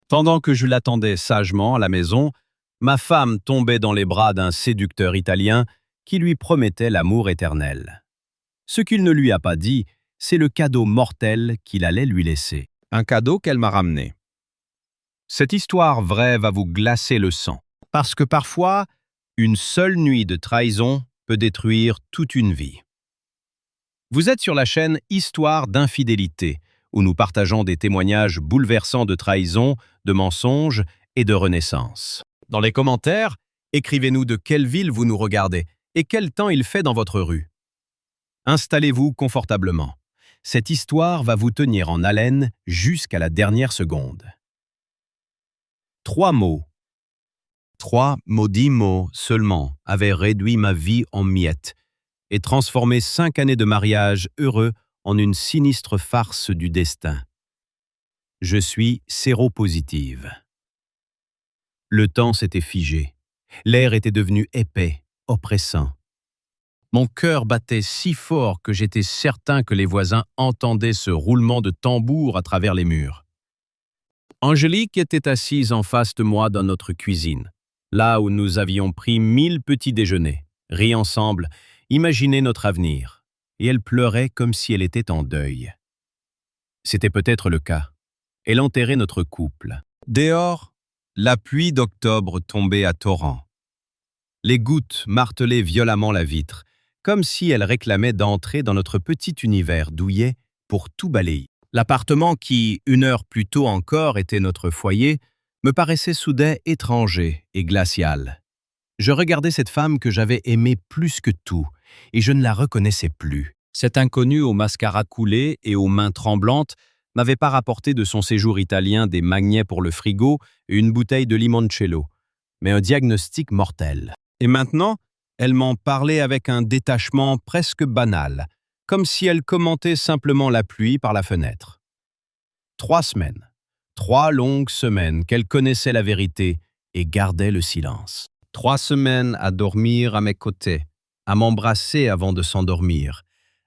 Pendant que je l'attendais sagement à la maison, ma femme tombait dans les bras d'un séducteur italien qui lui promettait l'amour éternel. Ce qu'il ne lui a pas dit, c'est le cadeau mortel qu'il allait lui laisser. Un cadeau qu'elle m'a ramené. Cette histoire vraie va vous glacer le sang, parce que parfois, une seule nuit de trahison peut détruire toute une vie. Vous êtes sur la chaîne Histoire d'infidélité, où nous partageons des témoignages bouleversants de trahison, de mensonges et de renaissance. Dans les commentaires, écrivez-nous de quelle ville vous nous regardez et quel temps il fait dans votre rue. Installez-vous confortablement. Cette histoire va vous tenir en haleine jusqu'à la dernière seconde. 3 mots. 3 maudits mots seulement avaient réduit ma vie en miettes et transformé 5 années de mariage heureux en une sinistre farce du destin. Je suis séropositive. Le temps s'était figé. L'air était devenu épais, oppressant. Mon cœur battait si fort que j'étais certain que les voisins entendaient ce roulement de tambour à travers les murs. Angélique était assise en face de moi dans notre cuisine, là où nous avions pris 1000 petits déjeuners, ri ensemble, imaginé notre avenir, et elle pleurait comme si elle était en deuil. C'était peut-être le cas. Elle enterrait notre couple. Dehors, la pluie d'octobre tombait à torrents. Les gouttes martelaient violemment la vitre, comme si elles réclamaient d'entrer dans notre petit univers douillet pour tout balayer. L'appartement qui, 1 heure plus tôt encore, était notre foyer, me paraissait soudain étranger et glacial. Je regardais cette femme que j'avais aimée plus que tout, et je ne la reconnaissais plus. Cet inconnu au mascara coulé et aux mains tremblantes m'avait pas rapporté de son séjour italien des magnets pour le frigo et une bouteille de limoncello, mais un diagnostic mortel. Et maintenant, elle m'en parlait avec un détachement presque banal, comme si elle commentait simplement la pluie par la fenêtre. 3 semaines, 3 longues semaines qu'elle connaissait la vérité et gardait le silence. 3 semaines à dormir à mes côtés, à m'embrasser avant de s'endormir,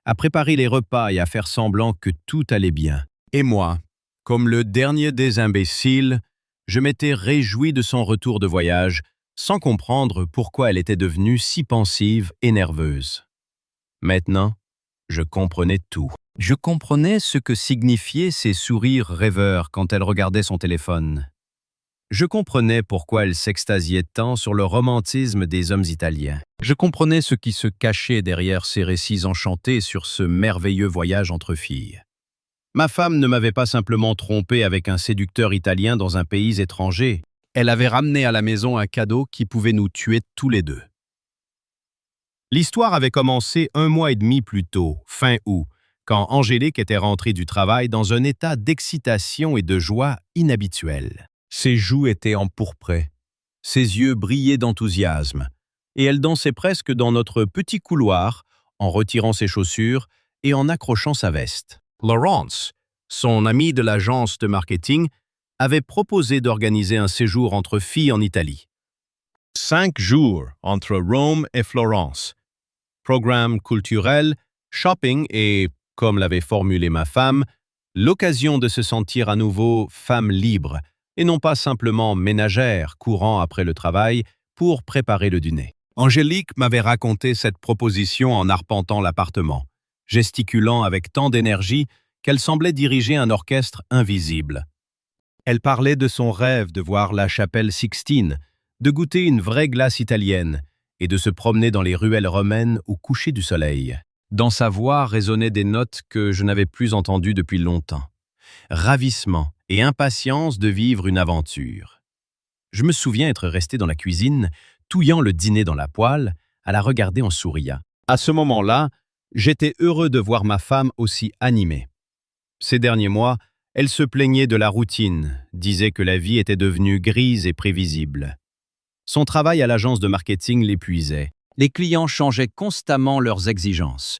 à préparer les repas et à faire semblant que tout allait bien. Et moi, comme le dernier des imbéciles, je m'étais réjoui de son retour de voyage, sans comprendre pourquoi elle était devenue si pensive et nerveuse. Maintenant, je comprenais tout. Je comprenais ce que signifiaient ces sourires rêveurs quand elle regardait son téléphone. Je comprenais pourquoi elle s'extasiait tant sur le romantisme des hommes italiens. Je comprenais ce qui se cachait derrière ces récits enchantés sur ce merveilleux voyage entre filles. Ma femme ne m'avait pas simplement trompé avec un séducteur italien dans un pays étranger. Elle avait ramené à la maison un cadeau qui pouvait nous tuer tous les deux. L'histoire avait commencé 1 mois et demi plus tôt, fin août, quand Angélique était rentrée du travail dans un état d'excitation et de joie inhabituel. Ses joues étaient empourprées, ses yeux brillaient d'enthousiasme, et elle dansait presque dans notre petit couloir en retirant ses chaussures et en accrochant sa veste. Laurence, son amie de l'agence de marketing, avait proposé d'organiser un séjour entre filles en Italie. 5 jours entre Rome et Florence. Programme culturel, shopping et, comme l'avait formulé ma femme, l'occasion de se sentir à nouveau femme libre et non pas simplement ménagère courant après le travail pour préparer le dîner. Angélique m'avait raconté cette proposition en arpentant l'appartement, gesticulant avec tant d'énergie qu'elle semblait diriger un orchestre invisible. Elle parlait de son rêve de voir la chapelle Sixtine, de goûter une vraie glace italienne et de se promener dans les ruelles romaines au coucher du soleil. Dans sa voix résonnaient des notes que je n'avais plus entendues depuis longtemps. Ravissement et impatience de vivre une aventure. Je me souviens être resté dans la cuisine, touillant le dîner dans la poêle, à la regarder en souriant. À ce moment-là, j'étais heureux de voir ma femme aussi animée. Ces derniers mois, elle se plaignait de la routine, disait que la vie était devenue grise et prévisible. Son travail à l'agence de marketing l'épuisait. Les clients changeaient constamment leurs exigences,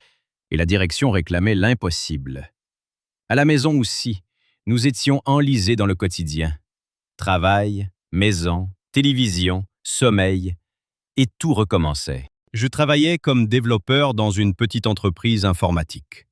et la direction réclamait l'impossible. À la maison aussi, nous étions enlisés dans le quotidien. Travail, maison, télévision, sommeil, et tout recommençait. Je travaillais comme développeur dans une petite entreprise informatique.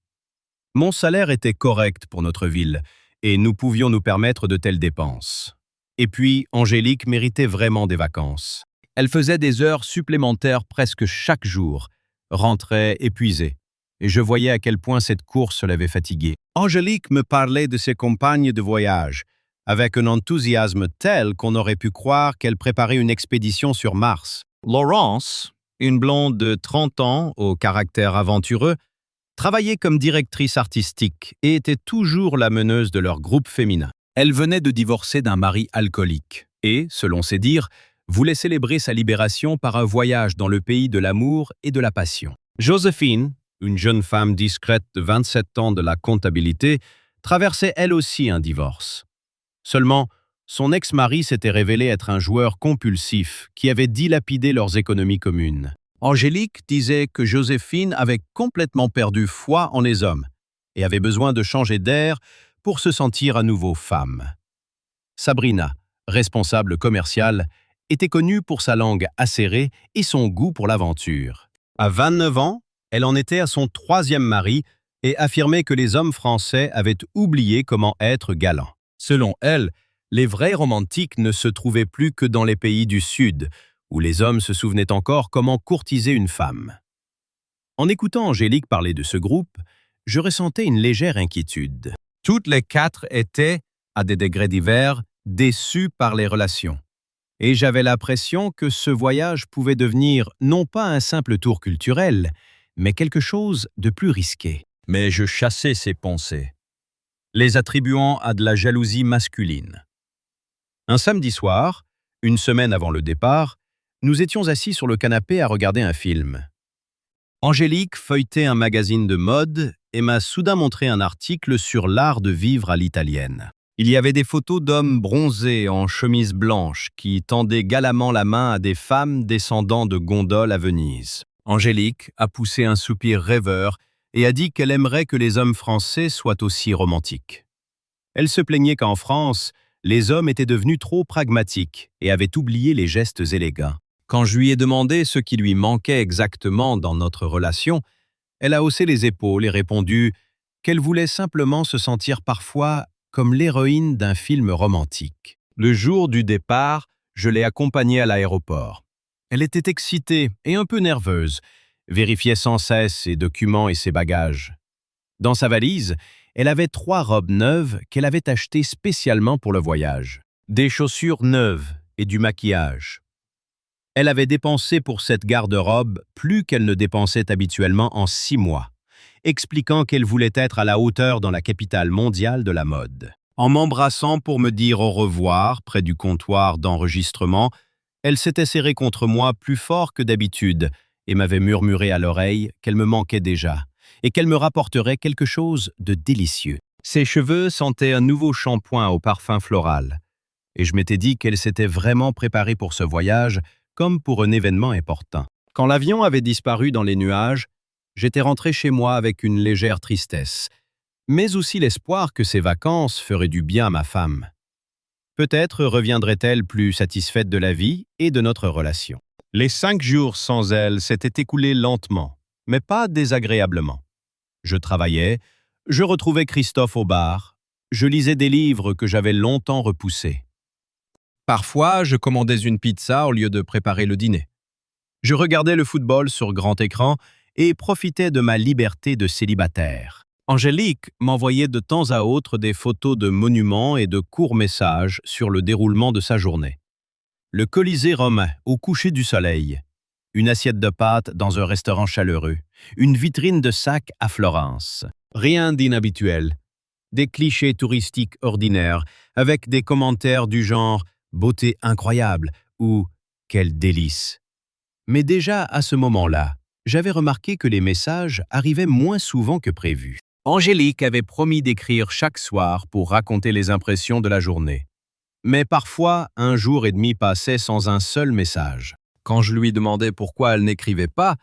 Mon salaire était correct pour notre ville, et nous pouvions nous permettre de telles dépenses. Et puis, Angélique méritait vraiment des vacances. Elle faisait des heures supplémentaires presque chaque jour, rentrait épuisée. Et je voyais à quel point cette course l'avait fatiguée. Angélique me parlait de ses compagnes de voyage, avec un enthousiasme tel qu'on aurait pu croire qu'elle préparait une expédition sur Mars. Laurence, une blonde de 30 ans au caractère aventureux, travaillait comme directrice artistique et était toujours la meneuse de leur groupe féminin. Elle venait de divorcer d'un mari alcoolique et, selon ses dires, voulait célébrer sa libération par un voyage dans le pays de l'amour et de la passion. Joséphine, une jeune femme discrète de 27 ans de la comptabilité, traversait elle aussi un divorce. Seulement, son ex-mari s'était révélé être un joueur compulsif qui avait dilapidé leurs économies communes. Angélique disait que Joséphine avait complètement perdu foi en les hommes et avait besoin de changer d'air pour se sentir à nouveau femme. Sabrina, responsable commerciale, était connue pour sa langue acérée et son goût pour l'aventure. À 29 ans, elle en était à son troisième mari et affirmait que les hommes français avaient oublié comment être galants. Selon elle, les vrais romantiques ne se trouvaient plus que dans les pays du Sud, où les hommes se souvenaient encore comment courtiser une femme. En écoutant Angélique parler de ce groupe, je ressentais une légère inquiétude. Toutes les quatre étaient, à des degrés divers, déçues par les relations. Et j'avais l'impression que ce voyage pouvait devenir non pas un simple tour culturel, mais quelque chose de plus risqué. Mais je chassais ces pensées, les attribuant à de la jalousie masculine. Un samedi soir, une semaine avant le départ, nous étions assis sur le canapé à regarder un film. Angélique feuilletait un magazine de mode et m'a soudain montré un article sur l'art de vivre à l'italienne. Il y avait des photos d'hommes bronzés en chemise blanche qui tendaient galamment la main à des femmes descendant de gondoles à Venise. Angélique a poussé un soupir rêveur et a dit qu'elle aimerait que les hommes français soient aussi romantiques. Elle se plaignait qu'en France, les hommes étaient devenus trop pragmatiques et avaient oublié les gestes élégants. Quand je lui ai demandé ce qui lui manquait exactement dans notre relation, elle a haussé les épaules et répondu qu'elle voulait simplement se sentir parfois comme l'héroïne d'un film romantique. Le jour du départ, je l'ai accompagnée à l'aéroport. Elle était excitée et un peu nerveuse, vérifiait sans cesse ses documents et ses bagages. Dans sa valise, elle avait 3 robes neuves qu'elle avait achetées spécialement pour le voyage. Des chaussures neuves et du maquillage. Elle avait dépensé pour cette garde-robe plus qu'elle ne dépensait habituellement en 6 mois, expliquant qu'elle voulait être à la hauteur dans la capitale mondiale de la mode. En m'embrassant pour me dire au revoir près du comptoir d'enregistrement, elle s'était serrée contre moi plus fort que d'habitude et m'avait murmuré à l'oreille qu'elle me manquait déjà et qu'elle me rapporterait quelque chose de délicieux. Ses cheveux sentaient un nouveau shampoing au parfum floral, et je m'étais dit qu'elle s'était vraiment préparée pour ce voyage comme pour un événement important. Quand l'avion avait disparu dans les nuages, j'étais rentré chez moi avec une légère tristesse, mais aussi l'espoir que ces vacances feraient du bien à ma femme. Peut-être reviendrait-elle plus satisfaite de la vie et de notre relation. Les 5 jours sans elle s'étaient écoulés lentement, mais pas désagréablement. Je travaillais, je retrouvais Christophe au bar, je lisais des livres que j'avais longtemps repoussés. Parfois, je commandais une pizza au lieu de préparer le dîner. Je regardais le football sur grand écran et profitais de ma liberté de célibataire. Angélique m'envoyait de temps à autre des photos de monuments et de courts messages sur le déroulement de sa journée. Le Colisée romain au coucher du soleil, une assiette de pâtes dans un restaurant chaleureux, une vitrine de sacs à Florence. Rien d'inhabituel. Des clichés touristiques ordinaires avec des commentaires du genre « beauté incroyable » ou « quel délice ». Mais déjà à ce moment-là, j'avais remarqué que les messages arrivaient moins souvent que prévu. Angélique avait promis d'écrire chaque soir pour raconter les impressions de la journée. Mais parfois, un jour et demi passait sans un seul message. Quand je lui demandais pourquoi elle n'écrivait pas,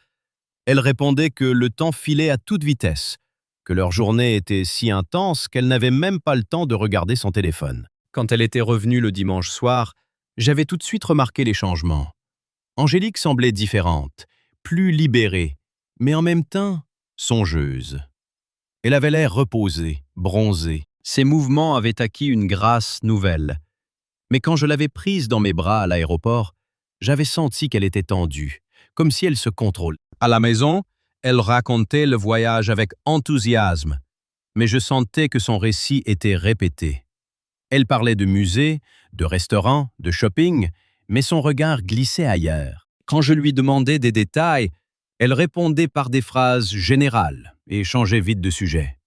elle répondait que le temps filait à toute vitesse, que leur journée était si intense qu'elle n'avait même pas le temps de regarder son téléphone. Quand elle était revenue le dimanche soir, j'avais tout de suite remarqué les changements. Angélique semblait différente, plus libérée, mais en même temps songeuse. Elle avait l'air reposée, bronzée. Ses mouvements avaient acquis une grâce nouvelle. Mais quand je l'avais prise dans mes bras à l'aéroport, j'avais senti qu'elle était tendue, comme si elle se contrôlait. À la maison, elle racontait le voyage avec enthousiasme, mais je sentais que son récit était répété. Elle parlait de musées, de restaurants, de shopping, mais son regard glissait ailleurs. Quand je lui demandais des détails, elle répondait par des phrases générales et changeait vite de sujet.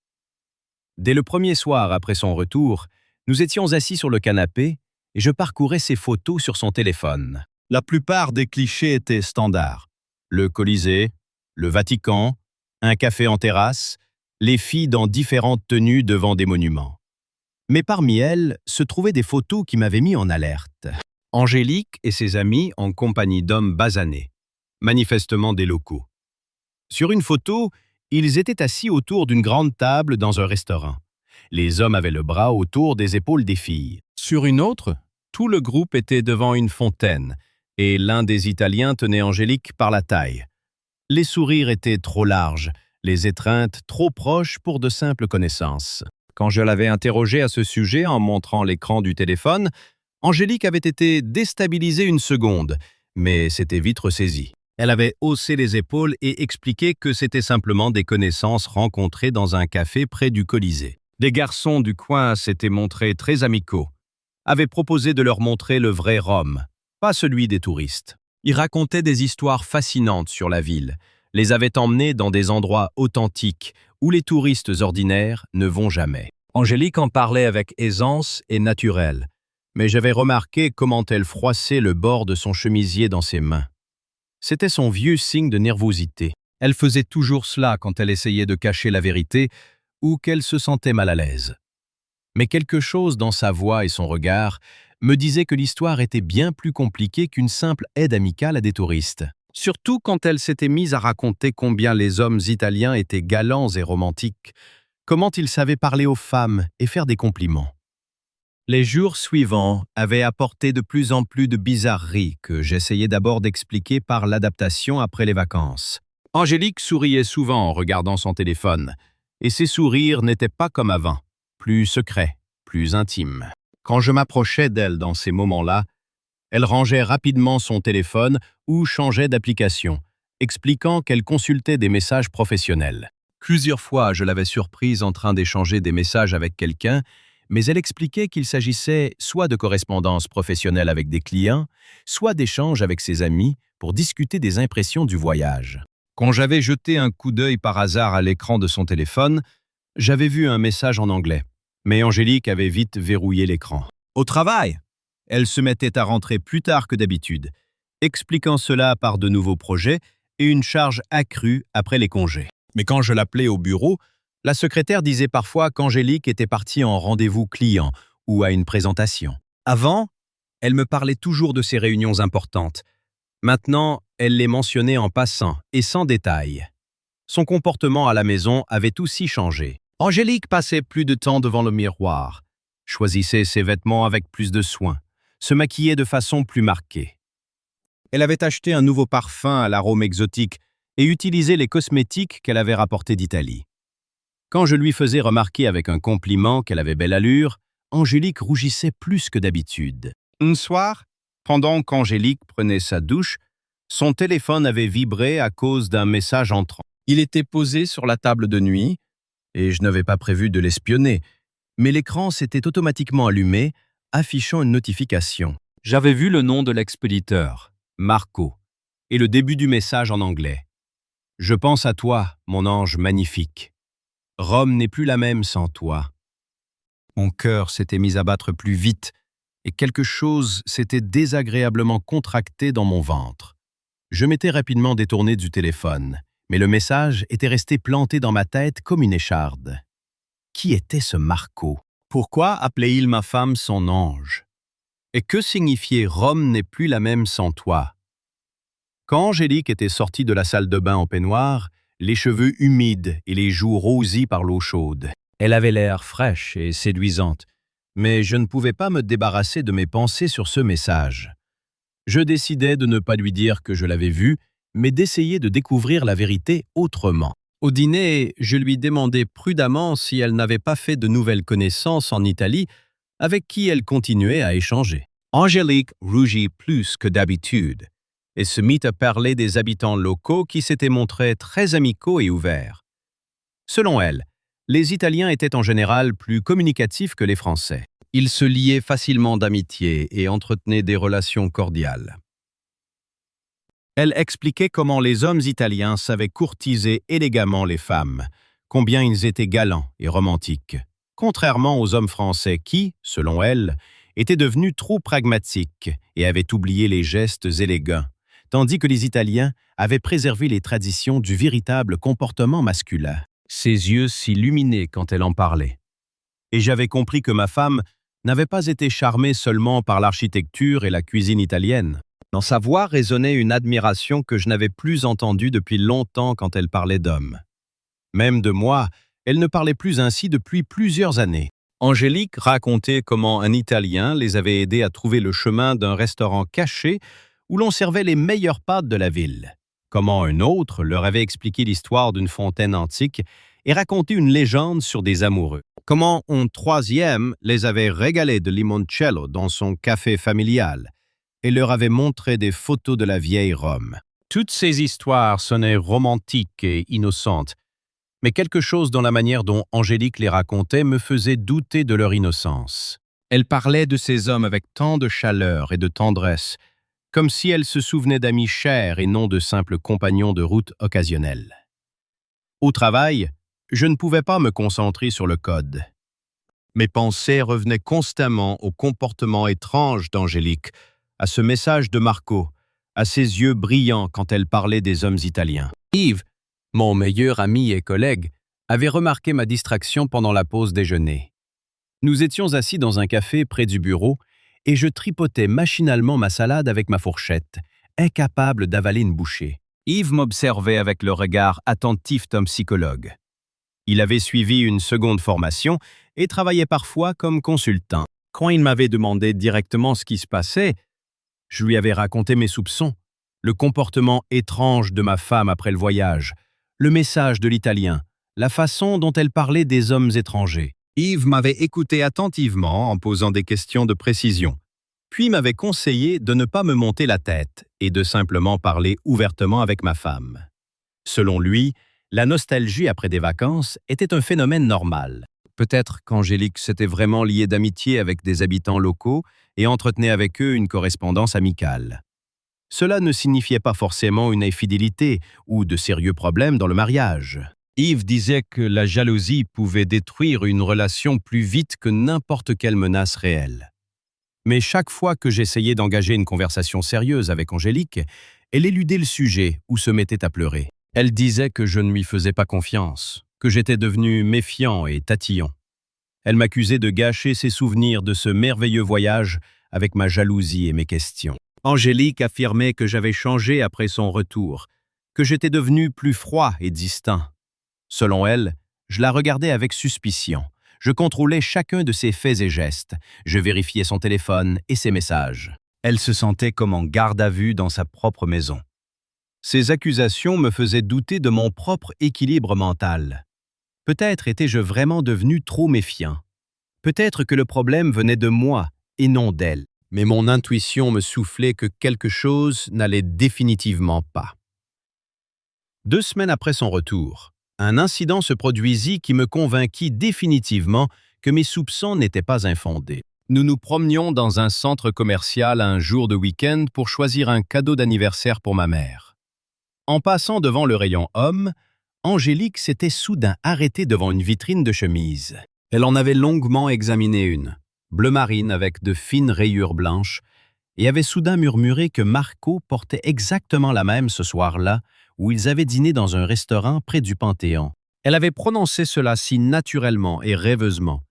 Dès le premier soir après son retour, nous étions assis sur le canapé et je parcourais ses photos sur son téléphone. La plupart des clichés étaient standards. Le Colisée, le Vatican, un café en terrasse, les filles dans différentes tenues devant des monuments. Mais parmi elles se trouvaient des photos qui m'avaient mis en alerte. Angélique et ses amis en compagnie d'hommes basanés, manifestement des locaux. Sur une photo, ils étaient assis autour d'une grande table dans un restaurant. Les hommes avaient le bras autour des épaules des filles. Sur une autre, tout le groupe était devant une fontaine et l'un des Italiens tenait Angélique par la taille. Les sourires étaient trop larges, les étreintes trop proches pour de simples connaissances. Quand je l'avais interrogée à ce sujet en montrant l'écran du téléphone, Angélique avait été déstabilisée une seconde, mais s'était vite ressaisie. Elle avait haussé les épaules et expliqué que c'était simplement des connaissances rencontrées dans un café près du Colisée. Des garçons du coin s'étaient montrés très amicaux, avaient proposé de leur montrer le vrai Rome, pas celui des touristes. Ils racontaient des histoires fascinantes sur la ville, les avaient emmenés dans des endroits authentiques où les touristes ordinaires ne vont jamais. Angélique en parlait avec aisance et naturel, mais j'avais remarqué comment elle froissait le bord de son chemisier dans ses mains. C'était son vieux signe de nervosité. Elle faisait toujours cela quand elle essayait de cacher la vérité ou qu'elle se sentait mal à l'aise. Mais quelque chose dans sa voix et son regard me disait que l'histoire était bien plus compliquée qu'une simple aide amicale à des touristes. Surtout quand elle s'était mise à raconter combien les hommes italiens étaient galants et romantiques, comment ils savaient parler aux femmes et faire des compliments. Les jours suivants avaient apporté de plus en plus de bizarreries que j'essayais d'abord d'expliquer par l'adaptation après les vacances. Angélique souriait souvent en regardant son téléphone, et ses sourires n'étaient pas comme avant, plus secrets, plus intimes. Quand je m'approchais d'elle dans ces moments-là, elle rangeait rapidement son téléphone ou changeait d'application, expliquant qu'elle consultait des messages professionnels. Plusieurs fois, je l'avais surprise en train d'échanger des messages avec quelqu'un, mais elle expliquait qu'il s'agissait soit de correspondance professionnelle avec des clients, soit d'échanges avec ses amis pour discuter des impressions du voyage. Quand j'avais jeté un coup d'œil par hasard à l'écran de son téléphone, j'avais vu un message en anglais, mais Angélique avait vite verrouillé l'écran. Au travail, elle se mettait à rentrer plus tard que d'habitude, expliquant cela par de nouveaux projets et une charge accrue après les congés. Mais quand je l'appelais au bureau, la secrétaire disait parfois qu'Angélique était partie en rendez-vous client ou à une présentation. Avant, elle me parlait toujours de ses réunions importantes. Maintenant, elle les mentionnait en passant et sans détail. Son comportement à la maison avait aussi changé. Angélique passait plus de temps devant le miroir, choisissait ses vêtements avec plus de soin, se maquillait de façon plus marquée. Elle avait acheté un nouveau parfum à l'arôme exotique et utilisait les cosmétiques qu'elle avait rapportés d'Italie. Quand je lui faisais remarquer avec un compliment qu'elle avait belle allure, Angélique rougissait plus que d'habitude. Un soir, pendant qu'Angélique prenait sa douche, son téléphone avait vibré à cause d'un message entrant. Il était posé sur la table de nuit, et je n'avais pas prévu de l'espionner, mais l'écran s'était automatiquement allumé, affichant une notification. J'avais vu le nom de l'expéditeur, Marco, et le début du message en anglais. « Je pense à toi, mon ange magnifique. Rome n'est plus la même sans toi. » Mon cœur s'était mis à battre plus vite et quelque chose s'était désagréablement contracté dans mon ventre. Je m'étais rapidement détourné du téléphone, mais le message était resté planté dans ma tête comme une écharde. Qui était ce Marco? Pourquoi appelait-il ma femme son ange? Et que signifiait « Rome n'est plus la même sans toi » ? Quand Angélique était sortie de la salle de bain en peignoir, les cheveux humides et les joues rosies par l'eau chaude. Elle avait l'air fraîche et séduisante, mais je ne pouvais pas me débarrasser de mes pensées sur ce message. Je décidai de ne pas lui dire que je l'avais vue, mais d'essayer de découvrir la vérité autrement. Au dîner, je lui demandai prudemment si elle n'avait pas fait de nouvelles connaissances en Italie avec qui elle continuait à échanger. Angélique rougit plus que d'habitude et se mit à parler des habitants locaux qui s'étaient montrés très amicaux et ouverts. Selon elle, les Italiens étaient en général plus communicatifs que les Français. Ils se liaient facilement d'amitié et entretenaient des relations cordiales. Elle expliquait comment les hommes italiens savaient courtiser élégamment les femmes, combien ils étaient galants et romantiques, contrairement aux hommes français qui, selon elle, étaient devenus trop pragmatiques et avaient oublié les gestes élégants, tandis que les Italiens avaient préservé les traditions du véritable comportement masculin. Ses yeux s'illuminaient quand elle en parlait. Et j'avais compris que ma femme n'avait pas été charmée seulement par l'architecture et la cuisine italienne. Dans sa voix résonnait une admiration que je n'avais plus entendue depuis longtemps quand elle parlait d'hommes. Même de moi, elle ne parlait plus ainsi depuis plusieurs années. Angélique racontait comment un Italien les avait aidés à trouver le chemin d'un restaurant caché où l'on servait les meilleures pâtes de la ville. Comment un autre leur avait expliqué l'histoire d'une fontaine antique et raconté une légende sur des amoureux. Comment un troisième les avait régalés de limoncello dans son café familial et leur avait montré des photos de la vieille Rome. Toutes ces histoires sonnaient romantiques et innocentes, mais quelque chose dans la manière dont Angélique les racontait me faisait douter de leur innocence. Elle parlait de ces hommes avec tant de chaleur et de tendresse, comme si elle se souvenait d'amis chers et non de simples compagnons de route occasionnels. Au travail, je ne pouvais pas me concentrer sur le code. Mes pensées revenaient constamment au comportement étrange d'Angélique, à ce message de Marco, à ses yeux brillants quand elle parlait des hommes italiens. Yves, mon meilleur ami et collègue, avait remarqué ma distraction pendant la pause déjeuner. Nous étions assis dans un café près du bureau et je tripotais machinalement ma salade avec ma fourchette, incapable d'avaler une bouchée. Yves m'observait avec le regard attentif d'un psychologue. Il avait suivi une seconde formation et travaillait parfois comme consultant. Quand il m'avait demandé directement ce qui se passait, je lui avais raconté mes soupçons, le comportement étrange de ma femme après le voyage, le message de l'Italien, la façon dont elle parlait des hommes étrangers. Yves m'avait écouté attentivement en posant des questions de précision, puis m'avait conseillé de ne pas me monter la tête et de simplement parler ouvertement avec ma femme. Selon lui, la nostalgie après des vacances était un phénomène normal. Peut-être qu'Angélique s'était vraiment liée d'amitié avec des habitants locaux et entretenait avec eux une correspondance amicale. Cela ne signifiait pas forcément une infidélité ou de sérieux problèmes dans le mariage. Yves disait que la jalousie pouvait détruire une relation plus vite que n'importe quelle menace réelle. Mais chaque fois que j'essayais d'engager une conversation sérieuse avec Angélique, elle éludait le sujet ou se mettait à pleurer. Elle disait que je ne lui faisais pas confiance, que j'étais devenu méfiant et tatillon. Elle m'accusait de gâcher ses souvenirs de ce merveilleux voyage avec ma jalousie et mes questions. Angélique affirmait que j'avais changé après son retour, que j'étais devenu plus froid et distant. Selon elle, je la regardais avec suspicion. Je contrôlais chacun de ses faits et gestes. Je vérifiais son téléphone et ses messages. Elle se sentait comme en garde à vue dans sa propre maison. Ces accusations me faisaient douter de mon propre équilibre mental. Peut-être étais-je vraiment devenu trop méfiant. Peut-être que le problème venait de moi et non d'elle. Mais mon intuition me soufflait que quelque chose n'allait définitivement pas. 2 semaines après son retour, un incident se produisit qui me convainquit définitivement que mes soupçons n'étaient pas infondés. Nous nous promenions dans un centre commercial un jour de week-end pour choisir un cadeau d'anniversaire pour ma mère. En passant devant le rayon homme, Angélique s'était soudain arrêtée devant une vitrine de chemises. Elle en avait longuement examiné une, bleu marine avec de fines rayures blanches, et avait soudain murmuré que Marco portait exactement la même ce soir-là, où ils avaient dîné dans un restaurant près du Panthéon. Elle avait prononcé cela si naturellement et rêveusement,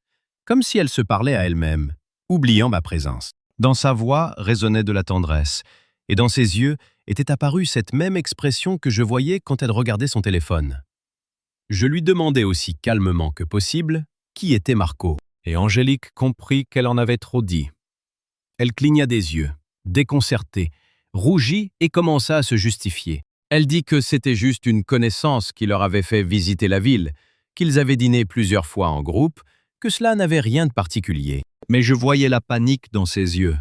comme si elle se parlait à elle-même, oubliant ma présence. Dans sa voix résonnait de la tendresse, et dans ses yeux était apparue cette même expression que je voyais quand elle regardait son téléphone. Je lui demandai aussi calmement que possible qui était Marco, et Angélique comprit qu'elle en avait trop dit. Elle cligna des yeux, déconcertée, rougit et commença à se justifier. Elle dit que c'était juste une connaissance qui leur avait fait visiter la ville, qu'ils avaient dîné plusieurs fois en groupe, que cela n'avait rien de particulier. Mais je voyais la panique dans ses yeux.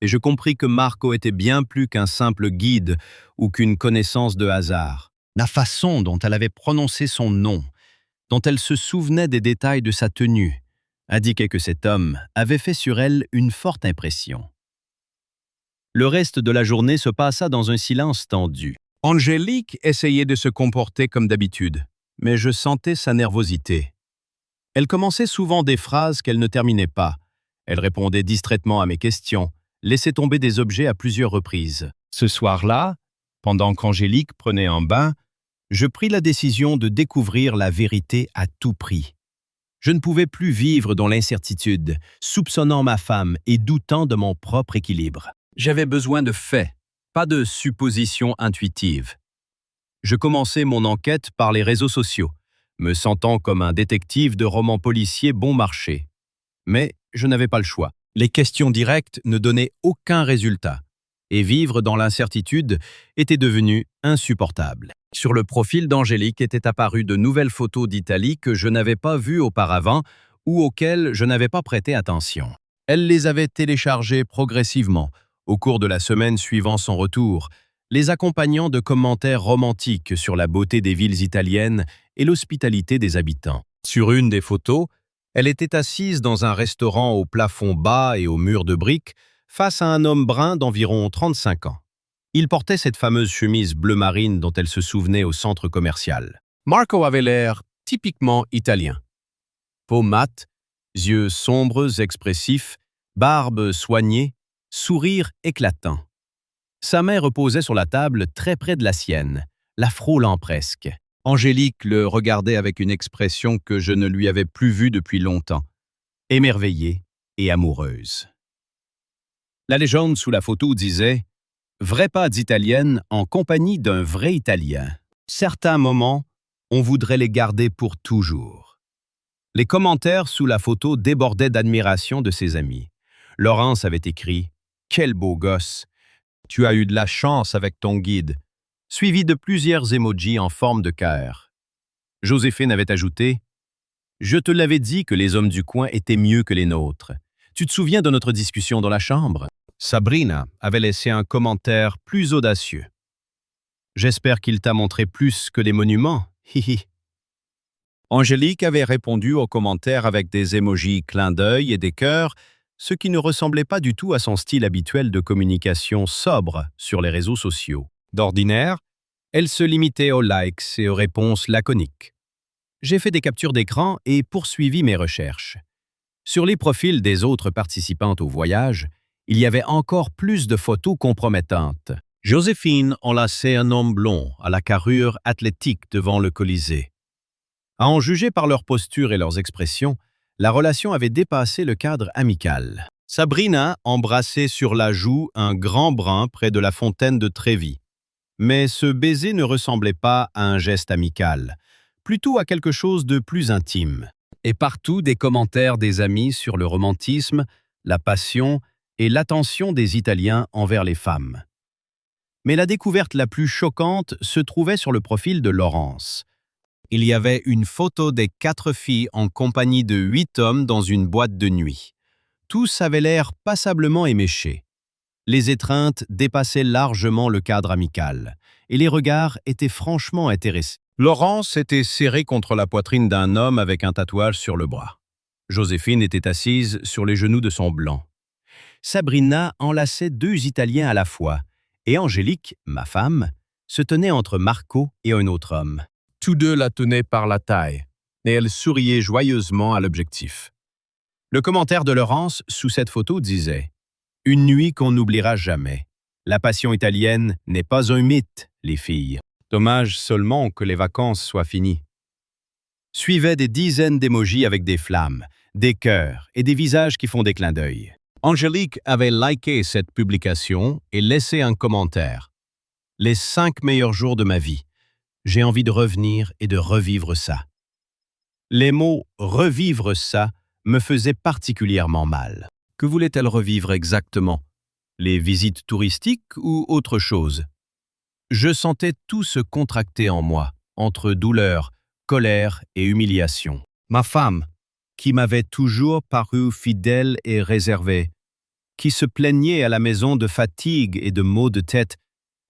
et je compris que Marco était bien plus qu'un simple guide ou qu'une connaissance de hasard. La façon dont elle avait prononcé son nom, dont elle se souvenait des détails de sa tenue, indiquait que cet homme avait fait sur elle une forte impression. Le reste de la journée se passa dans un silence tendu. Angélique essayait de se comporter comme d'habitude, mais je sentais sa nervosité. Elle commençait souvent des phrases qu'elle ne terminait pas. Elle répondait distraitement à mes questions, laissait tomber des objets à plusieurs reprises. Ce soir-là, pendant qu'Angélique prenait un bain, je pris la décision de découvrir la vérité à tout prix. Je ne pouvais plus vivre dans l'incertitude, soupçonnant ma femme et doutant de mon propre équilibre. J'avais besoin de faits, pas de suppositions intuitives. Je commençais mon enquête par les réseaux sociaux, me sentant comme un détective de roman policier bon marché. Mais je n'avais pas le choix. Les questions directes ne donnaient aucun résultat, et vivre dans l'incertitude était devenu insupportable. Sur le profil d'Angélique étaient apparues de nouvelles photos d'Italie que je n'avais pas vues auparavant ou auxquelles je n'avais pas prêté attention. Elle les avait téléchargées progressivement, au cours de la semaine suivant son retour, les accompagnant de commentaires romantiques sur la beauté des villes italiennes et l'hospitalité des habitants. Sur une des photos, elle était assise dans un restaurant au plafond bas et aux murs de briques, face à un homme brun d'environ 35 ans. Il portait cette fameuse chemise bleu marine dont elle se souvenait au centre commercial. Marco avait l'air typiquement italien. Peau mate, yeux sombres, expressifs, barbe soignée, sourire éclatant. Sa main reposait sur la table très près de la sienne, la frôlant presque. Angélique le regardait avec une expression que je ne lui avais plus vue depuis longtemps, émerveillée et amoureuse. La légende sous la photo disait « Vrai pas d'italienne en compagnie d'un vrai Italien. Certains moments, on voudrait les garder pour toujours. » Les commentaires sous la photo débordaient d'admiration de ses amis. Laurence avait écrit « Quel beau gosse! Tu as eu de la chance avec ton guide », suivi de plusieurs emojis en forme de cœur. Joséphine avait ajouté « Je te l'avais dit que les hommes du coin étaient mieux que les nôtres. Tu te souviens de notre discussion dans la chambre ?» Sabrina avait laissé un commentaire plus audacieux. « J'espère qu'il t'a montré plus que des monuments, hihi. » Angélique avait répondu aux commentaires avec des emojis clins d'œil et des cœurs, ce qui ne ressemblait pas du tout à son style habituel de communication sobre sur les réseaux sociaux. D'ordinaire, elle se limitait aux likes et aux réponses laconiques. J'ai fait des captures d'écran et poursuivi mes recherches. Sur les profils des autres participantes au voyage, il y avait encore plus de photos compromettantes. Joséphine enlaçait un homme blond à la carrure athlétique devant le Colisée. À en juger par leur posture et leurs expressions, la relation avait dépassé le cadre amical. Sabrina embrassait sur la joue un grand brun près de la fontaine de Trévi. Mais ce baiser ne ressemblait pas à un geste amical, plutôt à quelque chose de plus intime. Et partout des commentaires des amis sur le romantisme, la passion et l'attention des Italiens envers les femmes. Mais la découverte la plus choquante se trouvait sur le profil de Laurence. Il y avait une photo des 4 filles en compagnie de 8 hommes dans une boîte de nuit. Tous avaient l'air passablement éméchés. Les étreintes dépassaient largement le cadre amical, et les regards étaient franchement intéressés. Laurence était serrée contre la poitrine d'un homme avec un tatouage sur le bras. Joséphine était assise sur les genoux de son blanc. Sabrina enlaçait 2 Italiens à la fois, et Angélique, ma femme, se tenait entre Marco et un autre homme. Tous deux la tenaient par la taille, et elle souriait joyeusement à l'objectif. Le commentaire de Laurence sous cette photo disait « Une nuit qu'on n'oubliera jamais. La passion italienne n'est pas un mythe, les filles. Dommage seulement que les vacances soient finies. » Suivaient des dizaines d'émojis avec des flammes, des cœurs et des visages qui font des clins d'œil. Angélique avait liké cette publication et laissé un commentaire. « Les 5 meilleurs jours de ma vie. J'ai envie de revenir et de revivre ça. » Les mots « revivre ça » me faisaient particulièrement mal. Que voulait-elle revivre exactement? Les visites touristiques ou autre chose? Je sentais tout se contracter en moi, entre douleur, colère et humiliation. Ma femme, qui m'avait toujours paru fidèle et réservée, qui se plaignait à la maison de fatigue et de maux de tête,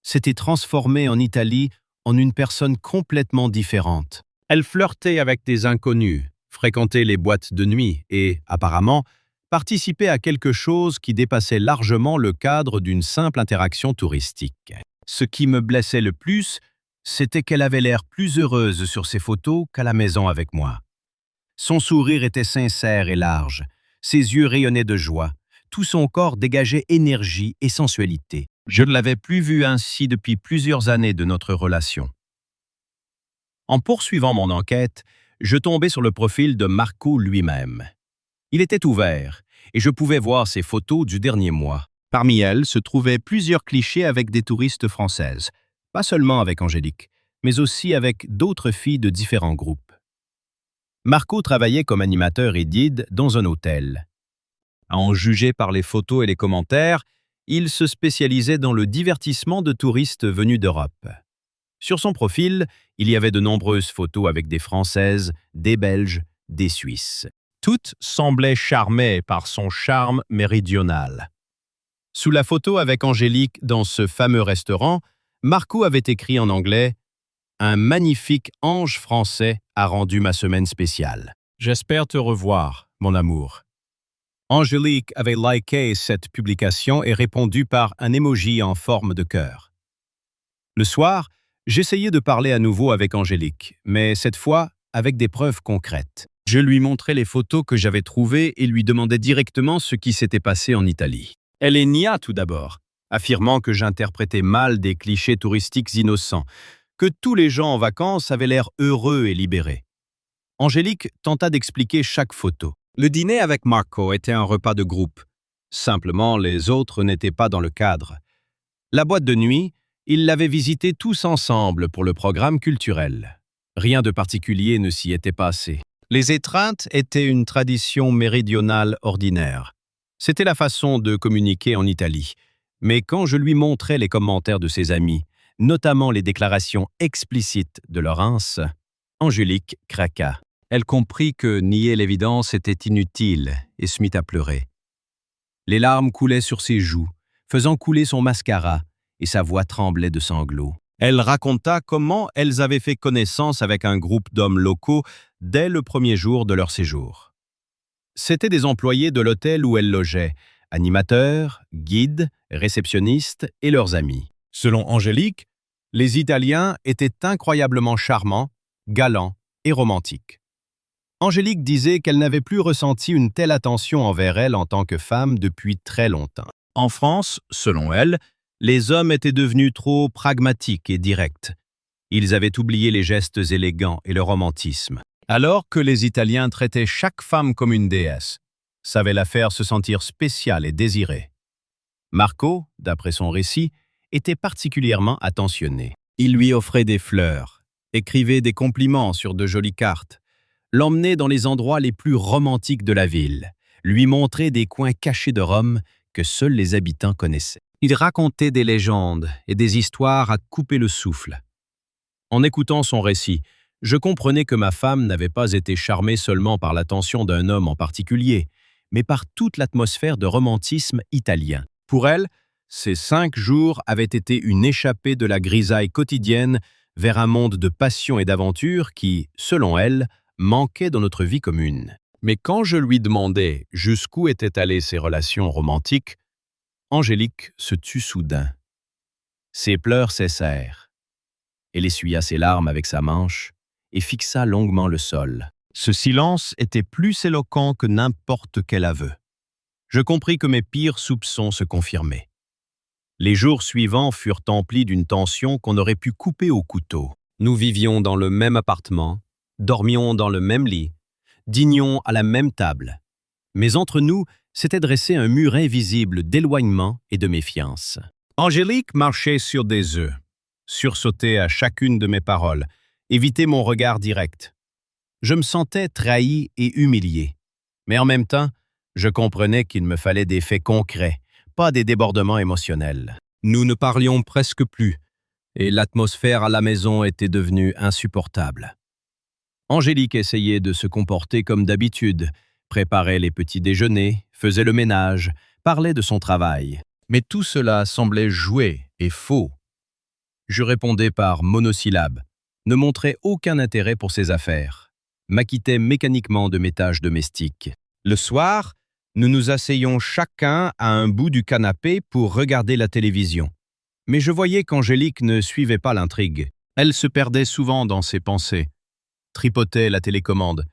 s'était transformée en Italie en une personne complètement différente. Elle flirtait avec des inconnus, fréquentait les boîtes de nuit et, apparemment, participait à quelque chose qui dépassait largement le cadre d'une simple interaction touristique. Ce qui me blessait le plus, c'était qu'elle avait l'air plus heureuse sur ses photos qu'à la maison avec moi. Son sourire était sincère et large, ses yeux rayonnaient de joie, tout son corps dégageait énergie et sensualité. Je ne l'avais plus vue ainsi depuis plusieurs années de notre relation. En poursuivant mon enquête, je tombais sur le profil de Marco lui-même. Il était ouvert, et je pouvais voir ses photos du dernier mois. Parmi elles se trouvaient plusieurs clichés avec des touristes françaises, pas seulement avec Angélique, mais aussi avec d'autres filles de différents groupes. Marco travaillait comme animateur et guide dans un hôtel. À en juger par les photos et les commentaires, il se spécialisait dans le divertissement de touristes venus d'Europe. Sur son profil, il y avait de nombreuses photos avec des Françaises, des Belges, des Suisses. Toutes semblaient charmées par son charme méridional. Sous la photo avec Angélique dans ce fameux restaurant, Marco avait écrit en anglais « Un magnifique ange français a rendu ma semaine spéciale. J'espère te revoir, mon amour. » Angélique avait liké cette publication et répondu par un emoji en forme de cœur. Le soir, j'essayais de parler à nouveau avec Angélique, mais cette fois avec des preuves concrètes. Je lui montrais les photos que j'avais trouvées et lui demandais directement ce qui s'était passé en Italie. Elle les nia tout d'abord, affirmant que j'interprétais mal des clichés touristiques innocents, que tous les gens en vacances avaient l'air heureux et libérés. Angélique tenta d'expliquer chaque photo. Le dîner avec Marco était un repas de groupe. Simplement, les autres n'étaient pas dans le cadre. La boîte de nuit, ils l'avaient visitée tous ensemble pour le programme culturel. Rien de particulier ne s'y était passé. Les étreintes étaient une tradition méridionale ordinaire. C'était la façon de communiquer en Italie. Mais quand je lui montrais les commentaires de ses amis, notamment les déclarations explicites de Laurence, Angélique craqua. Elle comprit que nier l'évidence était inutile et se mit à pleurer. Les larmes coulaient sur ses joues, faisant couler son mascara, et sa voix tremblait de sanglots. Elle raconta comment elles avaient fait connaissance avec un groupe d'hommes locaux dès le premier jour de leur séjour. C'étaient des employés de l'hôtel où elles logeaient, animateurs, guides, réceptionnistes et leurs amis. Selon Angélique, les Italiens étaient incroyablement charmants, galants et romantiques. Angélique disait qu'elle n'avait plus ressenti une telle attention envers elle en tant que femme depuis très longtemps. En France, selon elle, les hommes étaient devenus trop pragmatiques et directs. Ils avaient oublié les gestes élégants et le romantisme. Alors que les Italiens traitaient chaque femme comme une déesse, savaient la faire se sentir spéciale et désirée. Marco, d'après son récit, était particulièrement attentionné. Il lui offrait des fleurs, écrivait des compliments sur de jolies cartes, l'emmenait dans les endroits les plus romantiques de la ville, lui montrait des coins cachés de Rome que seuls les habitants connaissaient. Il racontait des légendes et des histoires à couper le souffle. En écoutant son récit, je comprenais que ma femme n'avait pas été charmée seulement par l'attention d'un homme en particulier, mais par toute l'atmosphère de romantisme italien. Pour elle, ces 5 jours avaient été une échappée de la grisaille quotidienne vers un monde de passion et d'aventure qui, selon elle, manquait dans notre vie commune. Mais quand je lui demandais jusqu'où étaient allées ces relations romantiques, Angélique se tut soudain. Ses pleurs cessèrent. Elle essuya ses larmes avec sa manche et fixa longuement le sol. Ce silence était plus éloquent que n'importe quel aveu. Je compris que mes pires soupçons se confirmaient. Les jours suivants furent emplis d'une tension qu'on aurait pu couper au couteau. Nous vivions dans le même appartement, dormions dans le même lit, dînions à la même table. Mais entre nous s'était dressé un mur invisible d'éloignement et de méfiance. Angélique marchait sur des œufs, sursautait à chacune de mes paroles, évitait mon regard direct. Je me sentais trahi et humilié. Mais en même temps, je comprenais qu'il me fallait des faits concrets, pas des débordements émotionnels. Nous ne parlions presque plus, et l'atmosphère à la maison était devenue insupportable. Angélique essayait de se comporter comme d'habitude, préparait les petits déjeuners, faisait le ménage, parlait de son travail. Mais tout cela semblait joué et faux. Je répondais par monosyllabes, ne montrais aucun intérêt pour ses affaires, m'acquittais mécaniquement de mes tâches domestiques. Le soir, nous nous asseyions chacun à un bout du canapé pour regarder la télévision. Mais je voyais qu'Angélique ne suivait pas l'intrigue. Elle se perdait souvent dans ses pensées, tripotait la télécommande,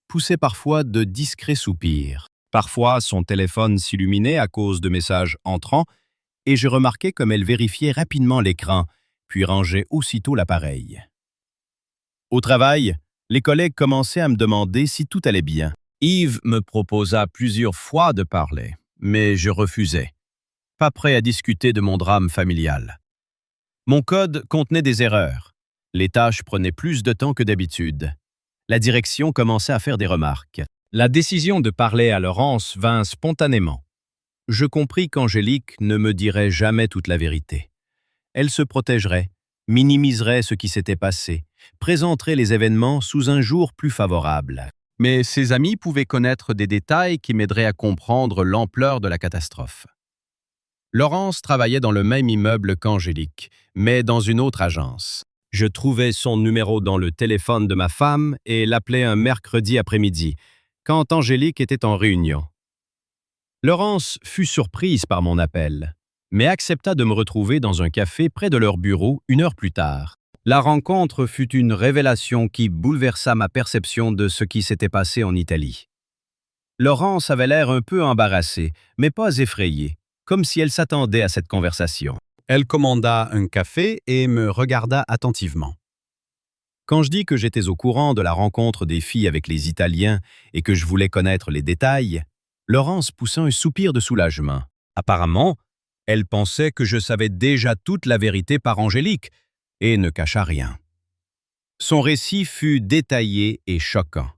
poussait parfois de discrets soupirs. Parfois, son téléphone s'illuminait à cause de messages entrants et je remarquais comme elle vérifiait rapidement l'écran, puis rangeait aussitôt l'appareil. Au travail, les collègues commençaient à me demander si tout allait bien. Yves me proposa plusieurs fois de parler, mais je refusais, pas prêt à discuter de mon drame familial. Mon code contenait des erreurs. Les tâches prenaient plus de temps que d'habitude. La direction commençait à faire des remarques. La décision de parler à Laurence vint spontanément. Je compris qu'Angélique ne me dirait jamais toute la vérité. Elle se protégerait, minimiserait ce qui s'était passé, présenterait les événements sous un jour plus favorable. Mais ses amis pouvaient connaître des détails qui m'aideraient à comprendre l'ampleur de la catastrophe. Laurence travaillait dans le même immeuble qu'Angélique, mais dans une autre agence. Je trouvais son numéro dans le téléphone de ma femme et l'appelais un mercredi après-midi, quand Angélique était en réunion. Laurence fut surprise par mon appel, mais accepta de me retrouver dans un café près de leur bureau 1 heure plus tard. La rencontre fut une révélation qui bouleversa ma perception de ce qui s'était passé en Italie. Laurence avait l'air un peu embarrassée, mais pas effrayée, comme si elle s'attendait à cette conversation. Elle commanda un café et me regarda attentivement. Quand je dis que j'étais au courant de la rencontre des filles avec les Italiens et que je voulais connaître les détails, Laurence poussa un soupir de soulagement. Apparemment, elle pensait que je savais déjà toute la vérité par Angélique et ne cacha rien. Son récit fut détaillé et choquant.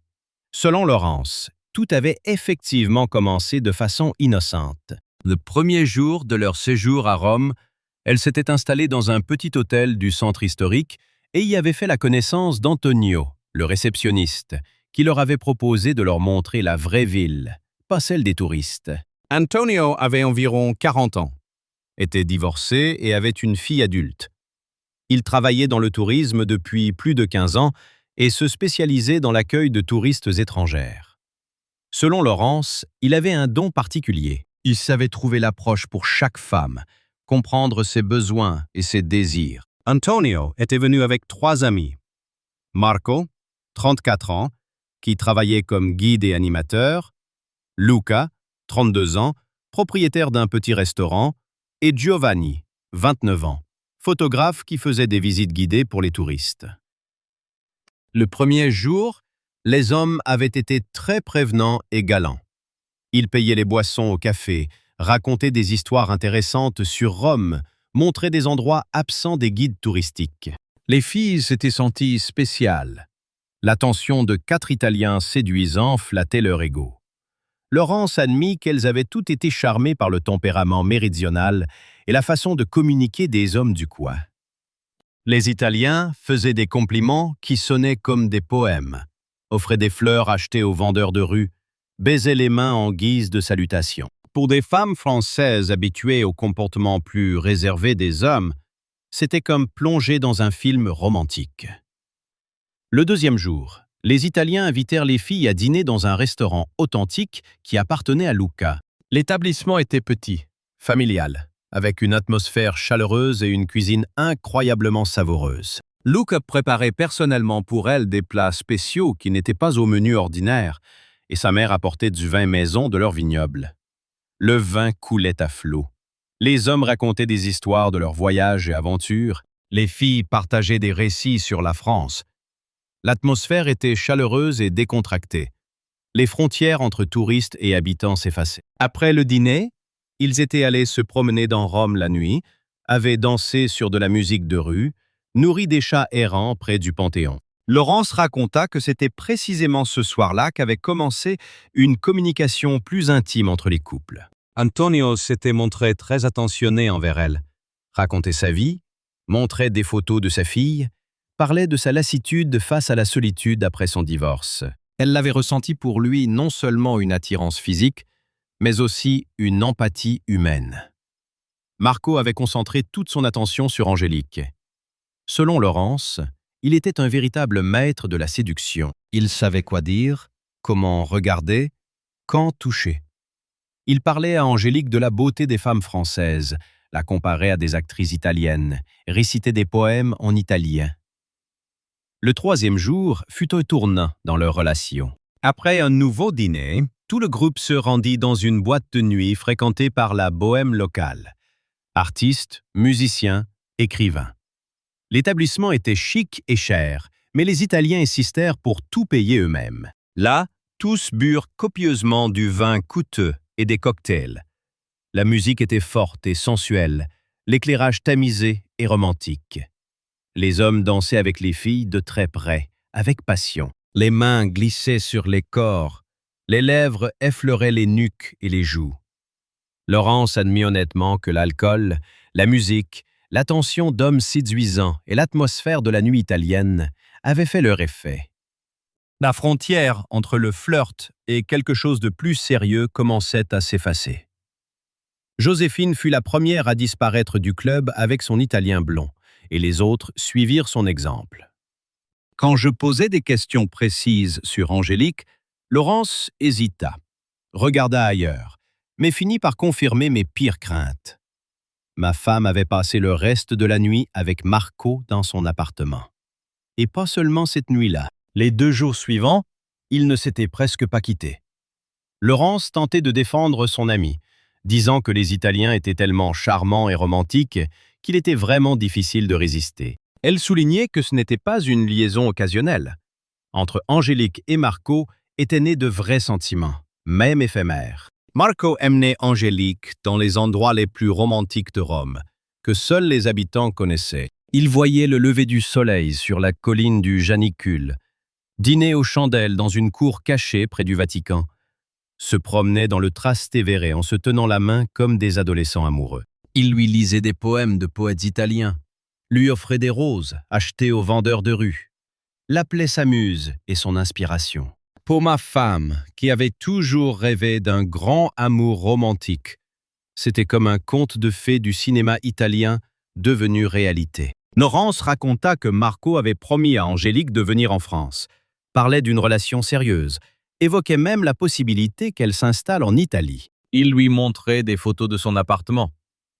Selon Laurence, tout avait effectivement commencé de façon innocente. Le premier jour de leur séjour à Rome, elle s'était installée dans un petit hôtel du centre historique et y avait fait la connaissance d'Antonio, le réceptionniste, qui leur avait proposé de leur montrer la vraie ville, pas celle des touristes. Antonio avait environ 40 ans, était divorcé et avait une fille adulte. Il travaillait dans le tourisme depuis plus de 15 ans et se spécialisait dans l'accueil de touristes étrangères. Selon Laurence, il avait un don particulier. Il savait trouver l'approche pour chaque femme, comprendre ses besoins et ses désirs. Antonio était venu avec 3 amis. Marco, 34 ans, qui travaillait comme guide et animateur, Luca, 32 ans, propriétaire d'un petit restaurant, et Giovanni, 29 ans, photographe qui faisait des visites guidées pour les touristes. Le premier jour, les hommes avaient été très prévenants et galants. Ils payaient les boissons au café, racontaient des histoires intéressantes sur Rome, montraient des endroits absents des guides touristiques. Les filles s'étaient senties spéciales. L'attention de 4 Italiens séduisants flattait leur ego. Laurence admit qu'elles avaient toutes été charmées par le tempérament méridional et la façon de communiquer des hommes du coin. Les Italiens faisaient des compliments qui sonnaient comme des poèmes, offraient des fleurs achetées aux vendeurs de rue, baisaient les mains en guise de salutation. Pour des femmes françaises habituées au comportement plus réservé des hommes, c'était comme plonger dans un film romantique. Le deuxième jour, les Italiens invitèrent les filles à dîner dans un restaurant authentique qui appartenait à Luca. L'établissement était petit, familial, avec une atmosphère chaleureuse et une cuisine incroyablement savoureuse. Luca préparait personnellement pour elle des plats spéciaux qui n'étaient pas au menu ordinaire, et sa mère apportait du vin maison de leur vignoble. Le vin coulait à flots. Les hommes racontaient des histoires de leurs voyages et aventures. Les filles partageaient des récits sur la France. L'atmosphère était chaleureuse et décontractée. Les frontières entre touristes et habitants s'effaçaient. Après le dîner, ils étaient allés se promener dans Rome la nuit, avaient dansé sur de la musique de rue, nourri des chats errants près du Panthéon. Laurence raconta que c'était précisément ce soir-là qu'avait commencé une communication plus intime entre les couples. Antonio s'était montré très attentionné envers elle, racontait sa vie, montrait des photos de sa fille, parlait de sa lassitude face à la solitude après son divorce. Elle l'avait ressenti pour lui non seulement une attirance physique, mais aussi une empathie humaine. Marco avait concentré toute son attention sur Angélique. Selon Laurence, il était un véritable maître de la séduction. Il savait quoi dire, comment regarder, quand toucher. Il parlait à Angélique de la beauté des femmes françaises, la comparait à des actrices italiennes, récitait des poèmes en italien. Le troisième jour fut un tournant dans leur relation. Après un nouveau dîner, tout le groupe se rendit dans une boîte de nuit fréquentée par la bohème locale. Artistes, musiciens, écrivains. L'établissement était chic et cher, mais les Italiens insistèrent pour tout payer eux-mêmes. Là, tous burent copieusement du vin coûteux et des cocktails. La musique était forte et sensuelle, l'éclairage tamisé et romantique. Les hommes dansaient avec les filles de très près, avec passion. Les mains glissaient sur les corps, les lèvres effleuraient les nuques et les joues. Laurence admit honnêtement que l'alcool, la musique, l'attention d'hommes séduisants et l'atmosphère de la nuit italienne avaient fait leur effet. La frontière entre le flirt et quelque chose de plus sérieux commençait à s'effacer. Joséphine fut la première à disparaître du club avec son Italien blond, et les autres suivirent son exemple. Quand je posais des questions précises sur Angélique, Laurence hésita, regarda ailleurs, mais finit par confirmer mes pires craintes. Ma femme avait passé le reste de la nuit avec Marco dans son appartement. Et pas seulement cette nuit-là. Les 2 jours suivants, ils ne s'étaient presque pas quittés. Laurence tentait de défendre son ami, disant que les Italiens étaient tellement charmants et romantiques qu'il était vraiment difficile de résister. Elle soulignait que ce n'était pas une liaison occasionnelle. Entre Angélique et Marco étaient nés de vrais sentiments, même éphémères. Marco emmenait Angélique dans les endroits les plus romantiques de Rome, que seuls les habitants connaissaient. Il voyait le lever du soleil sur la colline du Janicule, dîner aux chandelles dans une cour cachée près du Vatican, se promenait dans le Trastevere en se tenant la main comme des adolescents amoureux. Il lui lisait des poèmes de poètes italiens, lui offrait des roses achetées aux vendeurs de rue, l'appelait sa muse et son inspiration. Pour ma femme, qui avait toujours rêvé d'un grand amour romantique, c'était comme un conte de fées du cinéma italien devenu réalité. Laurence raconta que Marco avait promis à Angélique de venir en France, parlait d'une relation sérieuse, évoquait même la possibilité qu'elle s'installe en Italie. Il lui montrait des photos de son appartement,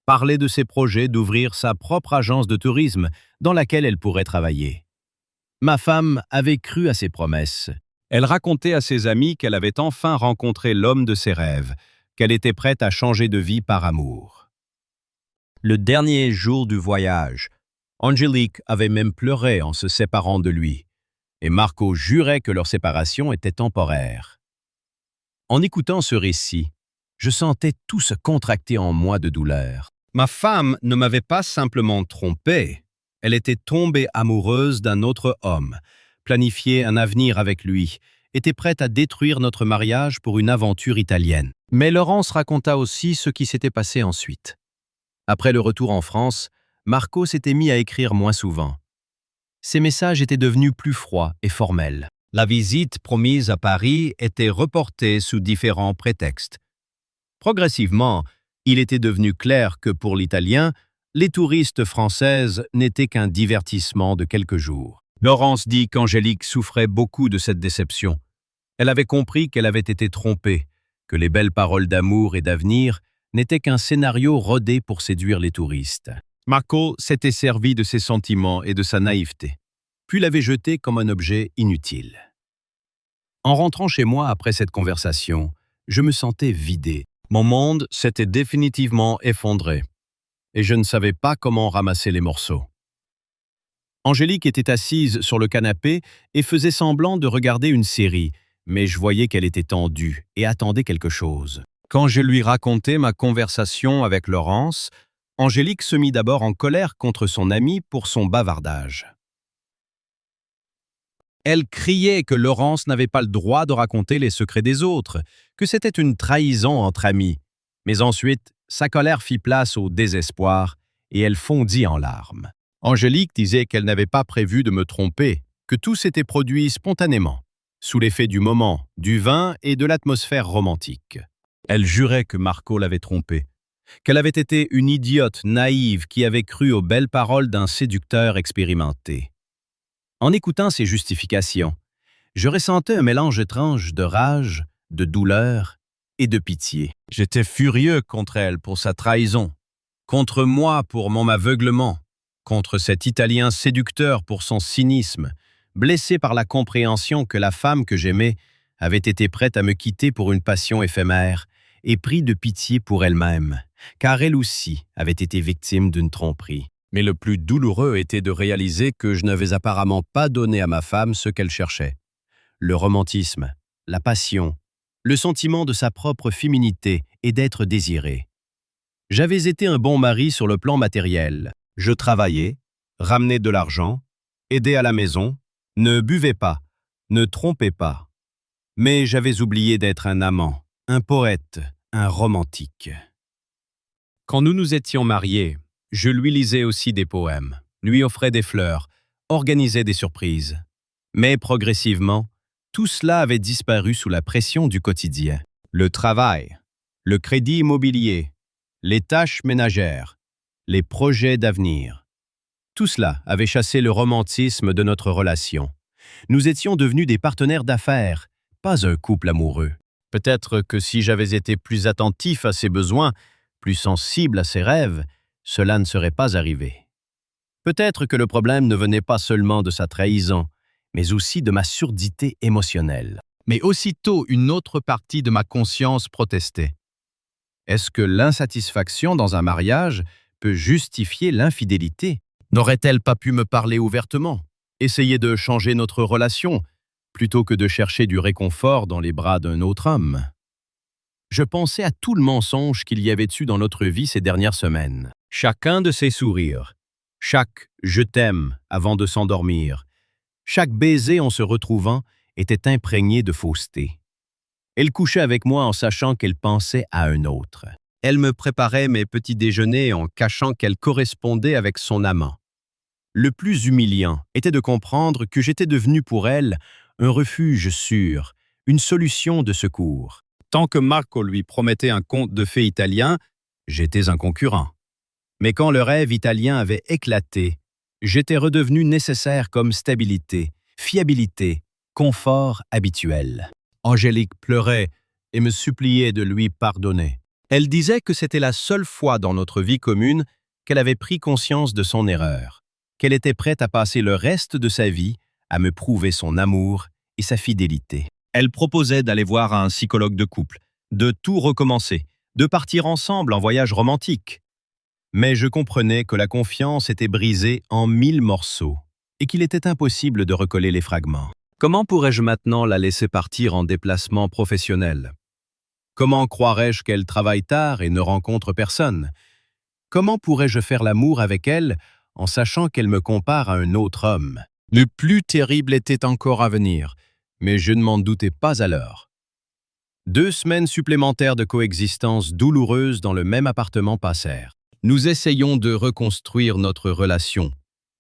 parlait de ses projets d'ouvrir sa propre agence de tourisme dans laquelle elle pourrait travailler. Ma femme avait cru à ses promesses. Elle racontait à ses amis qu'elle avait enfin rencontré l'homme de ses rêves, qu'elle était prête à changer de vie par amour. Le dernier jour du voyage, Angélique avait même pleuré en se séparant de lui, et Marco jurait que leur séparation était temporaire. En écoutant ce récit, je sentais tout se contracter en moi de douleur. Ma femme ne m'avait pas simplement trompé, elle était tombée amoureuse d'un autre homme, planifiait un avenir avec lui, était prête à détruire notre mariage pour une aventure italienne. Mais Laurence raconta aussi ce qui s'était passé ensuite. Après le retour en France, Marco s'était mis à écrire moins souvent. Ses messages étaient devenus plus froids et formels. La visite promise à Paris était reportée sous différents prétextes. Progressivement, il était devenu clair que pour l'Italien, les touristes françaises n'étaient qu'un divertissement de quelques jours. Laurence dit qu'Angélique souffrait beaucoup de cette déception. Elle avait compris qu'elle avait été trompée, que les belles paroles d'amour et d'avenir n'étaient qu'un scénario rodé pour séduire les touristes. Marco s'était servi de ses sentiments et de sa naïveté, puis l'avait jeté comme un objet inutile. En rentrant chez moi après cette conversation, je me sentais vidé. Mon monde s'était définitivement effondré, et je ne savais pas comment ramasser les morceaux. Angélique était assise sur le canapé et faisait semblant de regarder une série, mais je voyais qu'elle était tendue et attendait quelque chose. Quand je lui racontai ma conversation avec Laurence, Angélique se mit d'abord en colère contre son amie pour son bavardage. Elle criait que Laurence n'avait pas le droit de raconter les secrets des autres, que c'était une trahison entre amis. Mais ensuite, sa colère fit place au désespoir et elle fondit en larmes. Angélique disait qu'elle n'avait pas prévu de me tromper, que tout s'était produit spontanément, sous l'effet du moment, du vin et de l'atmosphère romantique. Elle jurait que Marco l'avait trompée, qu'elle avait été une idiote naïve qui avait cru aux belles paroles d'un séducteur expérimenté. En écoutant ces justifications, je ressentais un mélange étrange de rage, de douleur et de pitié. J'étais furieux contre elle pour sa trahison, contre moi pour mon aveuglement, contre cet Italien séducteur pour son cynisme, blessé par la compréhension que la femme que j'aimais avait été prête à me quitter pour une passion éphémère, et pris de pitié pour elle-même, car elle aussi avait été victime d'une tromperie. Mais le plus douloureux était de réaliser que je n'avais apparemment pas donné à ma femme ce qu'elle cherchait. Le romantisme, la passion, le sentiment de sa propre féminité et d'être désiré. J'avais été un bon mari sur le plan matériel. Je travaillais, ramenais de l'argent, aidais à la maison, ne buvais pas, ne trompais pas. Mais j'avais oublié d'être un amant, un poète, un romantique. Quand nous nous étions mariés, je lui lisais aussi des poèmes, lui offrais des fleurs, organisais des surprises. Mais progressivement, tout cela avait disparu sous la pression du quotidien. Le travail, le crédit immobilier, les tâches ménagères, les projets d'avenir. Tout cela avait chassé le romantisme de notre relation. Nous étions devenus des partenaires d'affaires, pas un couple amoureux. Peut-être que si j'avais été plus attentif à ses besoins, plus sensible à ses rêves, cela ne serait pas arrivé. Peut-être que le problème ne venait pas seulement de sa trahison, mais aussi de ma surdité émotionnelle. Mais aussitôt, une autre partie de ma conscience protestait. Est-ce que l'insatisfaction dans un mariage peut justifier l'infidélité? N'aurait-elle pas pu me parler ouvertement, essayer de changer notre relation, plutôt que de chercher du réconfort dans les bras d'un autre homme? Je pensais à tout le mensonge qu'il y avait eu dans notre vie ces dernières semaines. Chacun de ses sourires, chaque « je t'aime » avant de s'endormir, chaque baiser en se retrouvant était imprégné de fausseté. Elle couchait avec moi en sachant qu'elle pensait à un autre. Elle me préparait mes petits déjeuners en cachant qu'elle correspondait avec son amant. Le plus humiliant était de comprendre que j'étais devenu pour elle un refuge sûr, une solution de secours. Tant que Marco lui promettait un conte de fées italien, j'étais un concurrent. Mais quand le rêve italien avait éclaté, j'étais redevenu nécessaire comme stabilité, fiabilité, confort habituel. Angélique pleurait et me suppliait de lui pardonner. Elle disait que c'était la seule fois dans notre vie commune qu'elle avait pris conscience de son erreur, qu'elle était prête à passer le reste de sa vie à me prouver son amour et sa fidélité. Elle proposait d'aller voir un psychologue de couple, de tout recommencer, de partir ensemble en voyage romantique. Mais je comprenais que la confiance était brisée en 1000 morceaux et qu'il était impossible de recoller les fragments. Comment pourrais-je maintenant la laisser partir en déplacement professionnel? Comment croirais-je qu'elle travaille tard et ne rencontre personne? Comment pourrais-je faire l'amour avec elle en sachant qu'elle me compare à un autre homme? Le plus terrible était encore à venir, mais je ne m'en doutais pas alors. 2 semaines supplémentaires de coexistence douloureuse dans le même appartement passèrent. Nous essayons de reconstruire notre relation,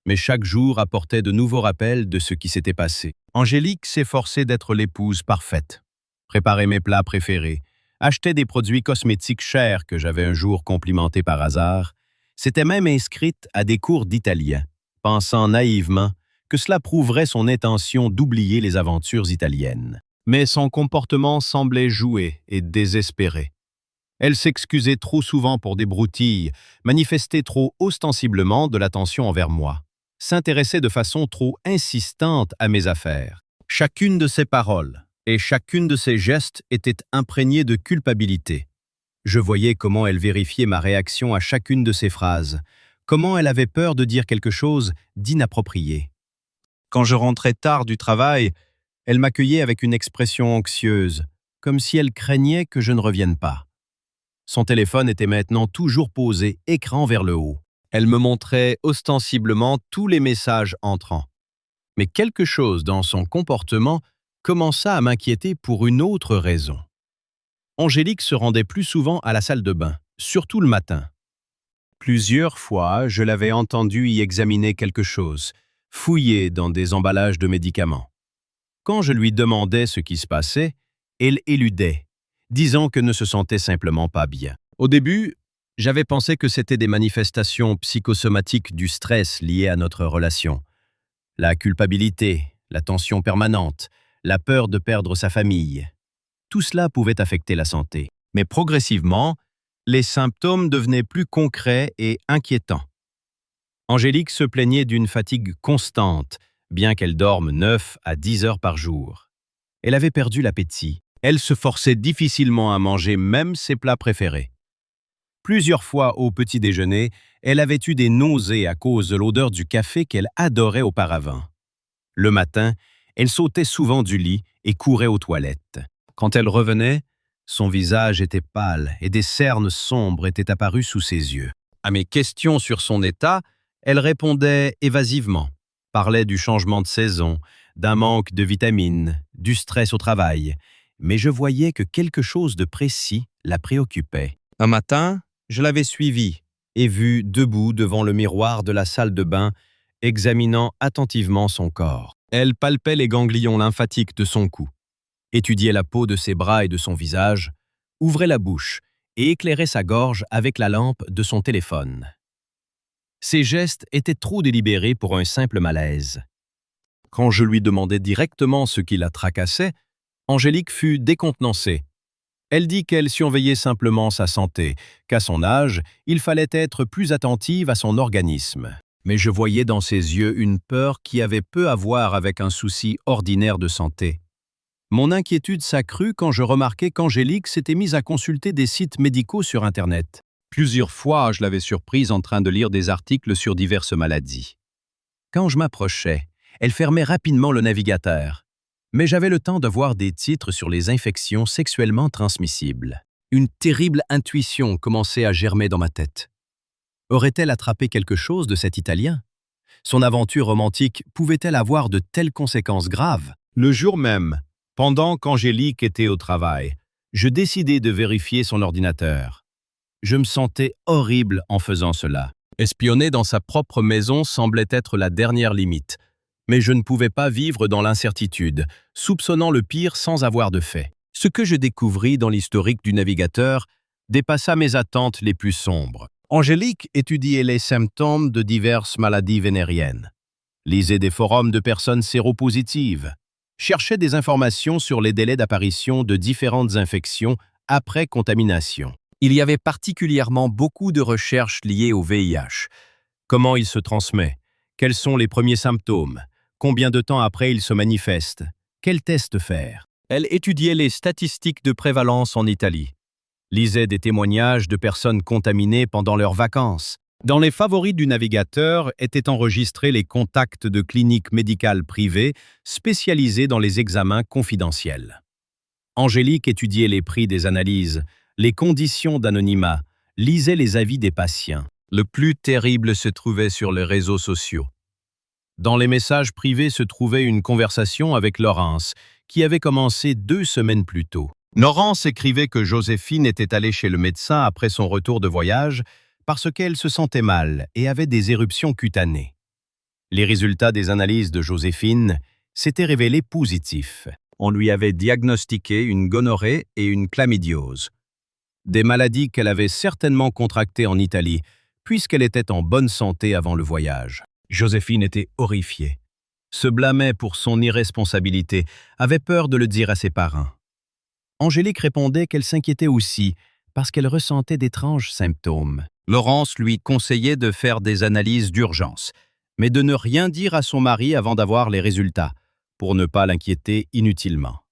mais chaque jour apportait de nouveaux rappels de ce qui s'était passé. Angélique s'efforçait d'être l'épouse parfaite, préparait mes plats préférés, achetait des produits cosmétiques chers que j'avais un jour complimentés par hasard, s'était même inscrite à des cours d'italien, pensant naïvement que cela prouverait son intention d'oublier les aventures italiennes. Mais son comportement semblait joué et désespéré. Elle s'excusait trop souvent pour des broutilles, manifestait trop ostensiblement de l'attention envers moi, s'intéressait de façon trop insistante à mes affaires. Chacune de ses paroles et chacune de ses gestes était imprégnée de culpabilité. Je voyais comment elle vérifiait ma réaction à chacune de ses phrases, comment elle avait peur de dire quelque chose d'inapproprié. Quand je rentrais tard du travail, elle m'accueillait avec une expression anxieuse, comme si elle craignait que je ne revienne pas. Son téléphone était maintenant toujours posé, écran vers le haut. Elle me montrait ostensiblement tous les messages entrants. Mais quelque chose dans son comportement commença à m'inquiéter pour une autre raison. Angélique se rendait plus souvent à la salle de bain, surtout le matin. Plusieurs fois, je l'avais entendue y examiner quelque chose, fouiller dans des emballages de médicaments. Quand je lui demandais ce qui se passait, elle éludait, disant que ne se sentait simplement pas bien. Au début, j'avais pensé que c'était des manifestations psychosomatiques du stress lié à notre relation. La culpabilité, la tension permanente, la peur de perdre sa famille. Tout cela pouvait affecter la santé. Mais progressivement, les symptômes devenaient plus concrets et inquiétants. Angélique se plaignait d'une fatigue constante, bien qu'elle dorme 9 à 10 heures par jour. Elle avait perdu l'appétit. Elle se forçait difficilement à manger même ses plats préférés. Plusieurs fois au petit déjeuner, elle avait eu des nausées à cause de l'odeur du café qu'elle adorait auparavant. Le matin, elle sautait souvent du lit et courait aux toilettes. Quand elle revenait, son visage était pâle et des cernes sombres étaient apparues sous ses yeux. À mes questions sur son état, elle répondait évasivement, parlait du changement de saison, d'un manque de vitamines, du stress au travail, mais je voyais que quelque chose de précis la préoccupait. Un matin, je l'avais suivie et vue debout devant le miroir de la salle de bain, examinant attentivement son corps. Elle palpait les ganglions lymphatiques de son cou, étudiait la peau de ses bras et de son visage, ouvrait la bouche et éclairait sa gorge avec la lampe de son téléphone. Ses gestes étaient trop délibérés pour un simple malaise. Quand je lui demandai directement ce qui la tracassait, Angélique fut décontenancée. Elle dit qu'elle surveillait simplement sa santé, qu'à son âge, il fallait être plus attentive à son organisme. Mais je voyais dans ses yeux une peur qui avait peu à voir avec un souci ordinaire de santé. Mon inquiétude s'accrut quand je remarquai qu'Angélique s'était mise à consulter des sites médicaux sur Internet. Plusieurs fois, je l'avais surprise en train de lire des articles sur diverses maladies. Quand je m'approchais, elle fermait rapidement le navigateur. Mais j'avais le temps de voir des titres sur les infections sexuellement transmissibles. Une terrible intuition commençait à germer dans ma tête. Aurait-elle attrapé quelque chose de cet Italien? Son aventure romantique pouvait-elle avoir de telles conséquences graves? Le jour même, pendant qu'Angélique était au travail, je décidai de vérifier son ordinateur. Je me sentais horrible en faisant cela. Espionner dans sa propre maison semblait être la dernière limite. Mais je ne pouvais pas vivre dans l'incertitude, soupçonnant le pire sans avoir de fait. Ce que je découvris dans l'historique du navigateur dépassa mes attentes les plus sombres. Angélique étudiait les symptômes de diverses maladies vénériennes, lisait des forums de personnes séropositives, cherchait des informations sur les délais d'apparition de différentes infections après contamination. Il y avait particulièrement beaucoup de recherches liées au VIH. Comment il se transmet? Quels sont les premiers symptômes? Combien de temps après il se manifeste? Quels tests faire? Elle étudiait les statistiques de prévalence en Italie, lisait des témoignages de personnes contaminées pendant leurs vacances. Dans les favoris du navigateur étaient enregistrés les contacts de cliniques médicales privées spécialisées dans les examens confidentiels. Angélique étudiait les prix des analyses, les conditions d'anonymat, lisait les avis des patients. Le plus terrible se trouvait sur les réseaux sociaux. Dans les messages privés se trouvait une conversation avec Laurence, qui avait commencé 2 semaines plus tôt. Laurence écrivait que Joséphine était allée chez le médecin après son retour de voyage parce qu'elle se sentait mal et avait des éruptions cutanées. Les résultats des analyses de Joséphine s'étaient révélés positifs. On lui avait diagnostiqué une gonorrhée et une chlamydiose. Des maladies qu'elle avait certainement contractées en Italie, puisqu'elle était en bonne santé avant le voyage. Joséphine était horrifiée, se blâmait pour son irresponsabilité, avait peur de le dire à ses parents. Angélique répondait qu'elle s'inquiétait aussi parce qu'elle ressentait d'étranges symptômes. Laurence lui conseillait de faire des analyses d'urgence, mais de ne rien dire à son mari avant d'avoir les résultats, pour ne pas l'inquiéter inutilement.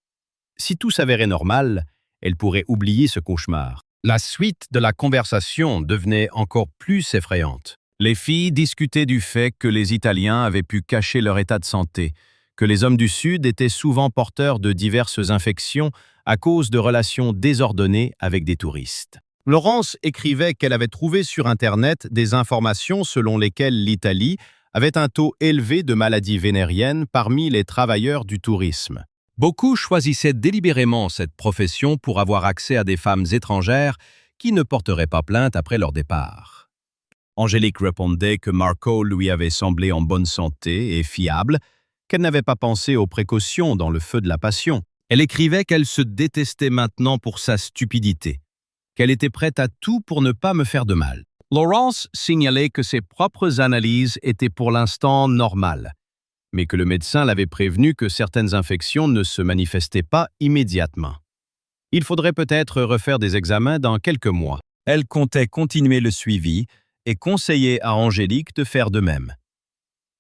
Si tout s'avérait normal, elle pourrait oublier ce cauchemar. La suite de la conversation devenait encore plus effrayante. Les filles discutaient du fait que les Italiens avaient pu cacher leur état de santé, que les hommes du Sud étaient souvent porteurs de diverses infections à cause de relations désordonnées avec des touristes. Laurence écrivait qu'elle avait trouvé sur Internet des informations selon lesquelles l'Italie avait un taux élevé de maladies vénériennes parmi les travailleurs du tourisme. Beaucoup choisissaient délibérément cette profession pour avoir accès à des femmes étrangères qui ne porteraient pas plainte après leur départ. Angélique répondait que Marco lui avait semblé en bonne santé et fiable, qu'elle n'avait pas pensé aux précautions dans le feu de la passion. Elle écrivait qu'elle se détestait maintenant pour sa stupidité, qu'elle était prête à tout pour ne pas me faire de mal. Laurence signalait que ses propres analyses étaient pour l'instant normales, mais que le médecin l'avait prévenu que certaines infections ne se manifestaient pas immédiatement. Il faudrait peut-être refaire des examens dans quelques mois. Elle comptait continuer le suivi et conseillait à Angélique de faire de même.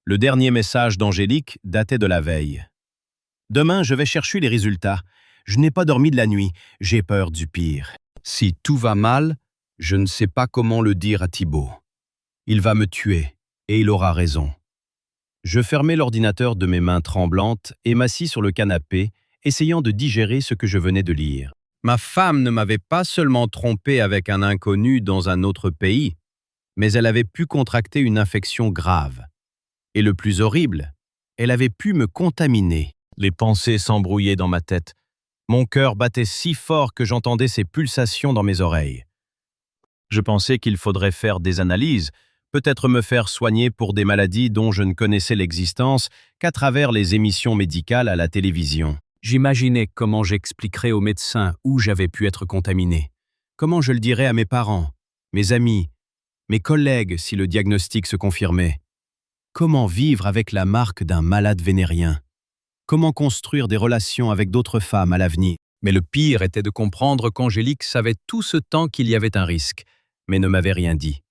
Le dernier message d'Angélique datait de la veille. « Demain, je vais chercher les résultats. Je n'ai pas dormi de la nuit. J'ai peur du pire. Si tout va mal, je ne sais pas comment le dire à Thibault. Il va me tuer, et il aura raison. » Je fermai l'ordinateur de mes mains tremblantes et m'assis sur le canapé, essayant de digérer ce que je venais de lire. Ma femme ne m'avait pas seulement trompé avec un inconnu dans un autre pays, mais elle avait pu contracter une infection grave. Et le plus horrible, elle avait pu me contaminer. Les pensées s'embrouillaient dans ma tête. Mon cœur battait si fort que j'entendais ses pulsations dans mes oreilles. Je pensais qu'il faudrait faire des analyses, peut-être me faire soigner pour des maladies dont je ne connaissais l'existence qu'à travers les émissions médicales à la télévision. J'imaginais comment j'expliquerais aux médecins où j'avais pu être contaminé, comment je le dirais à mes parents, mes amis, mes collègues si le diagnostic se confirmait. Comment vivre avec la marque d'un malade vénérien? Comment construire des relations avec d'autres femmes à l'avenir? Mais le pire était de comprendre qu'Angélique savait tout ce temps qu'il y avait un risque, mais ne m'avait rien dit.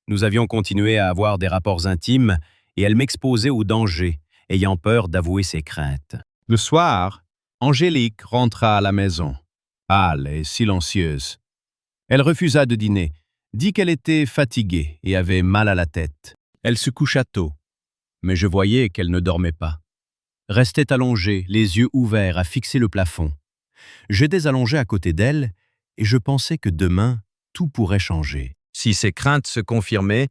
Nous avions continué à avoir des rapports intimes et elle m'exposait au danger, ayant peur d'avouer ses craintes. Le soir, Angélique rentra à la maison, pâle et silencieuse. Elle refusa de dîner, dit qu'elle était fatiguée et avait mal à la tête. Elle se coucha tôt, mais je voyais qu'elle ne dormait pas. Restait allongée, les yeux ouverts à fixer le plafond. J'étais allongé à côté d'elle et je pensais que demain, tout pourrait changer. Si ses craintes se confirmaient,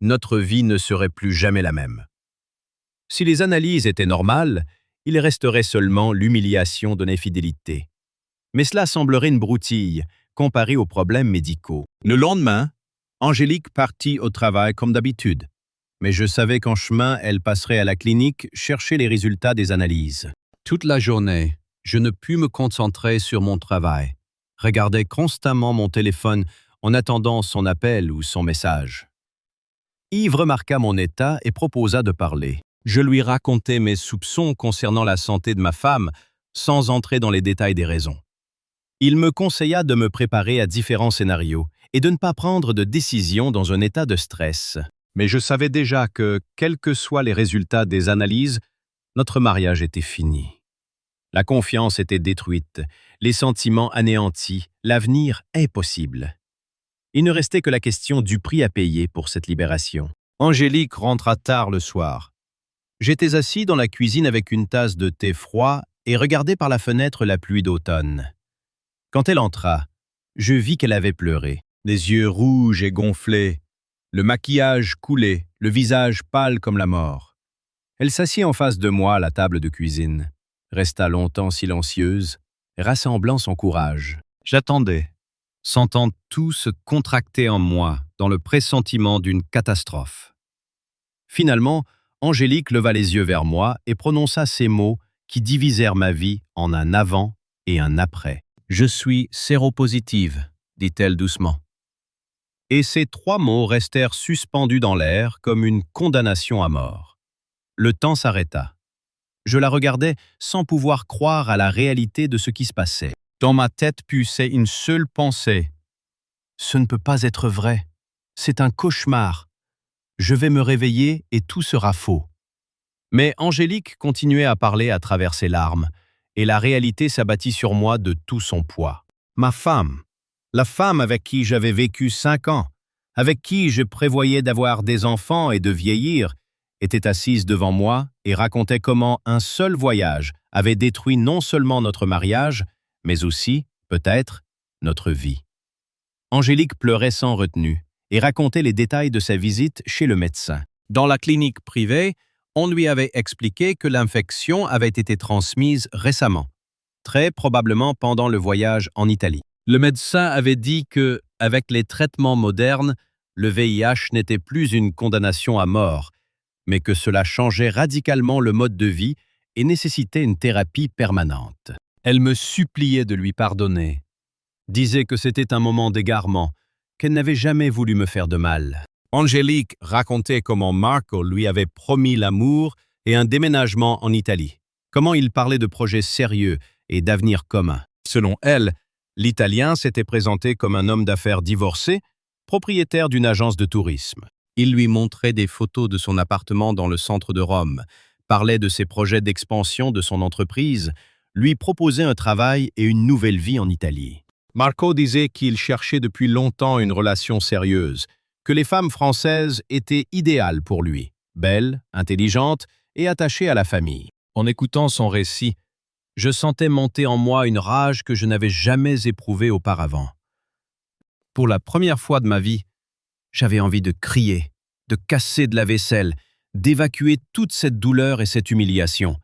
notre vie ne serait plus jamais la même. Si les analyses étaient normales, il resterait seulement l'humiliation de l'infidélité. Mais cela semblerait une broutille, comparée aux problèmes médicaux. Le lendemain, Angélique partit au travail comme d'habitude. Mais je savais qu'en chemin, elle passerait à la clinique chercher les résultats des analyses. Toute la journée, je ne pus me concentrer sur mon travail. Regardais constamment mon téléphone en attendant son appel ou son message. Yves remarqua mon état et proposa de parler. Je lui racontai mes soupçons concernant la santé de ma femme, sans entrer dans les détails des raisons. Il me conseilla de me préparer à différents scénarios et de ne pas prendre de décision dans un état de stress. Mais je savais déjà que, quels que soient les résultats des analyses, notre mariage était fini. La confiance était détruite, les sentiments anéantis, l'avenir impossible. Il ne restait que la question du prix à payer pour cette libération. Angélique rentra tard le soir. J'étais assis dans la cuisine avec une tasse de thé froid et regardais par la fenêtre la pluie d'automne. Quand elle entra, je vis qu'elle avait pleuré, les yeux rouges et gonflés, le maquillage coulé, le visage pâle comme la mort. Elle s'assit en face de moi à la table de cuisine, resta longtemps silencieuse, rassemblant son courage. J'attendais, sentant tout se contracter en moi dans le pressentiment d'une catastrophe. Finalement, Angélique leva les yeux vers moi et prononça ces mots qui divisèrent ma vie en un avant et un après. « Je suis séropositive », dit-elle doucement. Et ces 3 mots restèrent suspendus dans l'air comme une condamnation à mort. Le temps s'arrêta. Je la regardais sans pouvoir croire à la réalité de ce qui se passait. Dans ma tête pulsait une seule pensée. Ce ne peut pas être vrai. C'est un cauchemar. Je vais me réveiller et tout sera faux. Mais Angélique continuait à parler à travers ses larmes, et la réalité s'abattit sur moi de tout son poids. Ma femme, la femme avec qui j'avais vécu 5 ans, avec qui je prévoyais d'avoir des enfants et de vieillir, était assise devant moi et racontait comment un seul voyage avait détruit non seulement notre mariage, mais aussi, peut-être, notre vie. Angélique pleurait sans retenue et racontait les détails de sa visite chez le médecin. Dans la clinique privée, on lui avait expliqué que l'infection avait été transmise récemment, très probablement pendant le voyage en Italie. Le médecin avait dit que, avec les traitements modernes, le VIH n'était plus une condamnation à mort, mais que cela changeait radicalement le mode de vie et nécessitait une thérapie permanente. Elle me suppliait de lui pardonner, disait que c'était un moment d'égarement, qu'elle n'avait jamais voulu me faire de mal. Angélique racontait comment Marco lui avait promis l'amour et un déménagement en Italie, comment il parlait de projets sérieux et d'avenir commun. Selon elle, l'Italien s'était présenté comme un homme d'affaires divorcé, propriétaire d'une agence de tourisme. Il lui montrait des photos de son appartement dans le centre de Rome, parlait de ses projets d'expansion de son entreprise, lui proposait un travail et une nouvelle vie en Italie. Marco disait qu'il cherchait depuis longtemps une relation sérieuse, que les femmes françaises étaient idéales pour lui, belles, intelligentes et attachées à la famille. En écoutant son récit, je sentais monter en moi une rage que je n'avais jamais éprouvée auparavant. Pour la première fois de ma vie, j'avais envie de crier, de casser de la vaisselle, d'évacuer toute cette douleur et cette humiliation.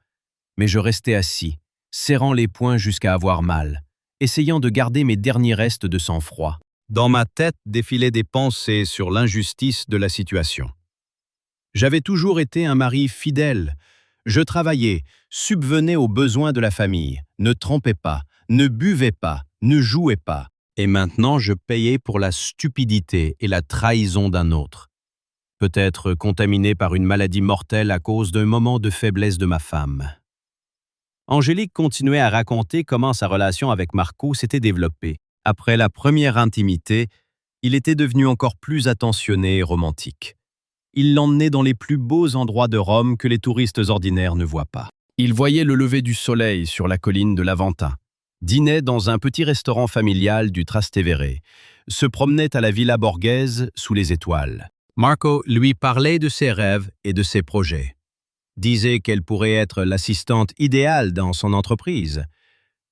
Mais je restais assis, serrant les poings jusqu'à avoir mal, essayant de garder mes derniers restes de sang-froid. Dans ma tête défilaient des pensées sur l'injustice de la situation. J'avais toujours été un mari fidèle. Je travaillais, subvenais aux besoins de la famille, ne trompais pas, ne buvais pas, ne jouais pas. Et maintenant, je payais pour la stupidité et la trahison d'un autre. Peut-être contaminé par une maladie mortelle à cause d'un moment de faiblesse de ma femme. Angélique continuait à raconter comment sa relation avec Marco s'était développée. Après la première intimité, il était devenu encore plus attentionné et romantique. Il l'emmenait dans les plus beaux endroits de Rome que les touristes ordinaires ne voient pas. Il voyait le lever du soleil sur la colline de l'Aventin, dînait dans un petit restaurant familial du Trastevere, se promenait à la Villa Borghese sous les étoiles. Marco lui parlait de ses rêves et de ses projets. Disait qu'elle pourrait être l'assistante idéale dans son entreprise.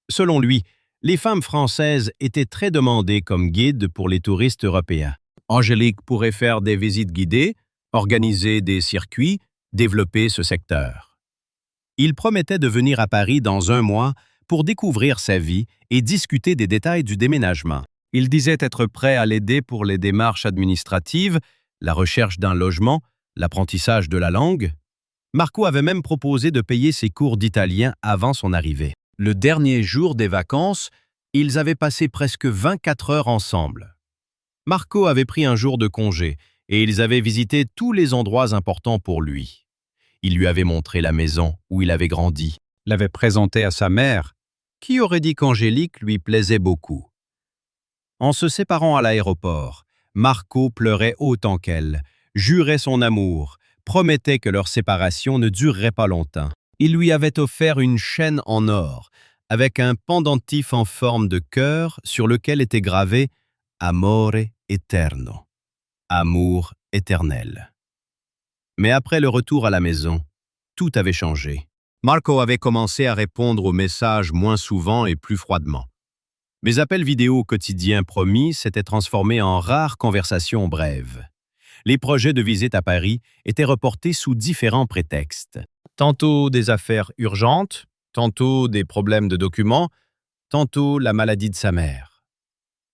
Selon lui, les femmes françaises étaient très demandées comme guides pour les touristes européens. Angélique pourrait faire des visites guidées, organiser des circuits, développer ce secteur. Il promettait de venir à Paris dans 1 mois pour découvrir sa vie et discuter des détails du déménagement. Il disait être prêt à l'aider pour les démarches administratives, la recherche d'un logement, l'apprentissage de la langue. Marco avait même proposé de payer ses cours d'italien avant son arrivée. Le dernier jour des vacances, ils avaient passé presque 24 heures ensemble. Marco avait pris un jour de congé et ils avaient visité tous les endroits importants pour lui. Il lui avait montré la maison où il avait grandi, l'avait présenté à sa mère, qui aurait dit qu'Angélique lui plaisait beaucoup. En se séparant à l'aéroport, Marco pleurait autant qu'elle, jurait son amour, promettait que leur séparation ne durerait pas longtemps. Il lui avait offert une chaîne en or, avec un pendentif en forme de cœur sur lequel était gravé « Amore eterno », amour éternel. Mais après le retour à la maison, tout avait changé. Marco avait commencé à répondre aux messages moins souvent et plus froidement. Mes appels vidéo quotidiens promis s'étaient transformés en rares conversations brèves. Les projets de visite à Paris étaient reportés sous différents prétextes. Tantôt des affaires urgentes, tantôt des problèmes de documents, tantôt la maladie de sa mère.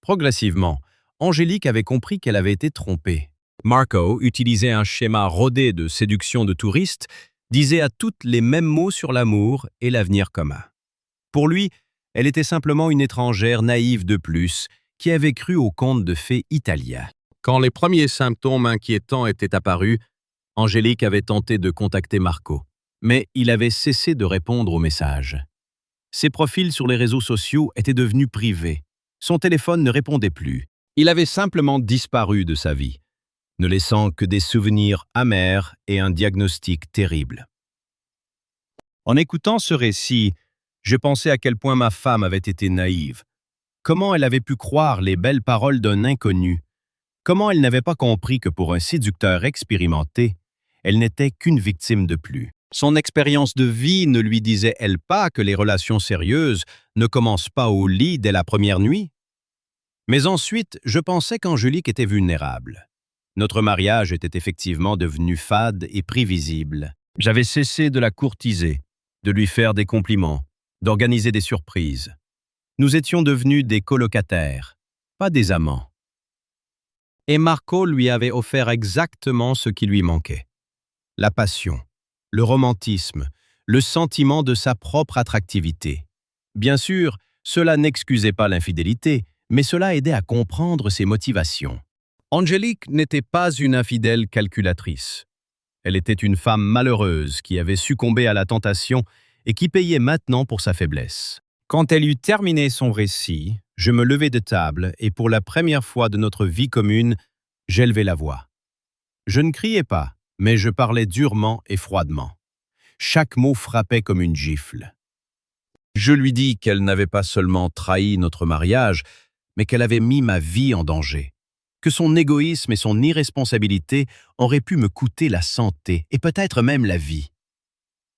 Progressivement, Angélique avait compris qu'elle avait été trompée. Marco utilisait un schéma rodé de séduction de touristes, disait à toutes les mêmes mots sur l'amour et l'avenir commun. Pour lui, elle était simplement une étrangère naïve de plus qui avait cru aux contes de fées italiens. Quand les premiers symptômes inquiétants étaient apparus, Angélique avait tenté de contacter Marco, mais il avait cessé de répondre aux messages. Ses profils sur les réseaux sociaux étaient devenus privés. Son téléphone ne répondait plus. Il avait simplement disparu de sa vie, ne laissant que des souvenirs amers et un diagnostic terrible. En écoutant ce récit, je pensais à quel point ma femme avait été naïve. Comment elle avait pu croire les belles paroles d'un inconnu? Comment elle n'avait pas compris que pour un séducteur expérimenté, elle n'était qu'une victime de plus? Son expérience de vie ne lui disait-elle pas que les relations sérieuses ne commencent pas au lit dès la première nuit? Mais ensuite, je pensais qu'Angélique était vulnérable. Notre mariage était effectivement devenu fade et prévisible. J'avais cessé de la courtiser, de lui faire des compliments, d'organiser des surprises. Nous étions devenus des colocataires, pas des amants. Et Marco lui avait offert exactement ce qui lui manquait. La passion, le romantisme, le sentiment de sa propre attractivité. Bien sûr, cela n'excusait pas l'infidélité, mais cela aidait à comprendre ses motivations. Angélique n'était pas une infidèle calculatrice. Elle était une femme malheureuse qui avait succombé à la tentation et qui payait maintenant pour sa faiblesse. Quand elle eut terminé son récit, je me levai de table et pour la première fois de notre vie commune, j'élevai la voix. Je ne criais pas, mais je parlais durement et froidement. Chaque mot frappait comme une gifle. Je lui dis qu'elle n'avait pas seulement trahi notre mariage, mais qu'elle avait mis ma vie en danger, que son égoïsme et son irresponsabilité auraient pu me coûter la santé et peut-être même la vie.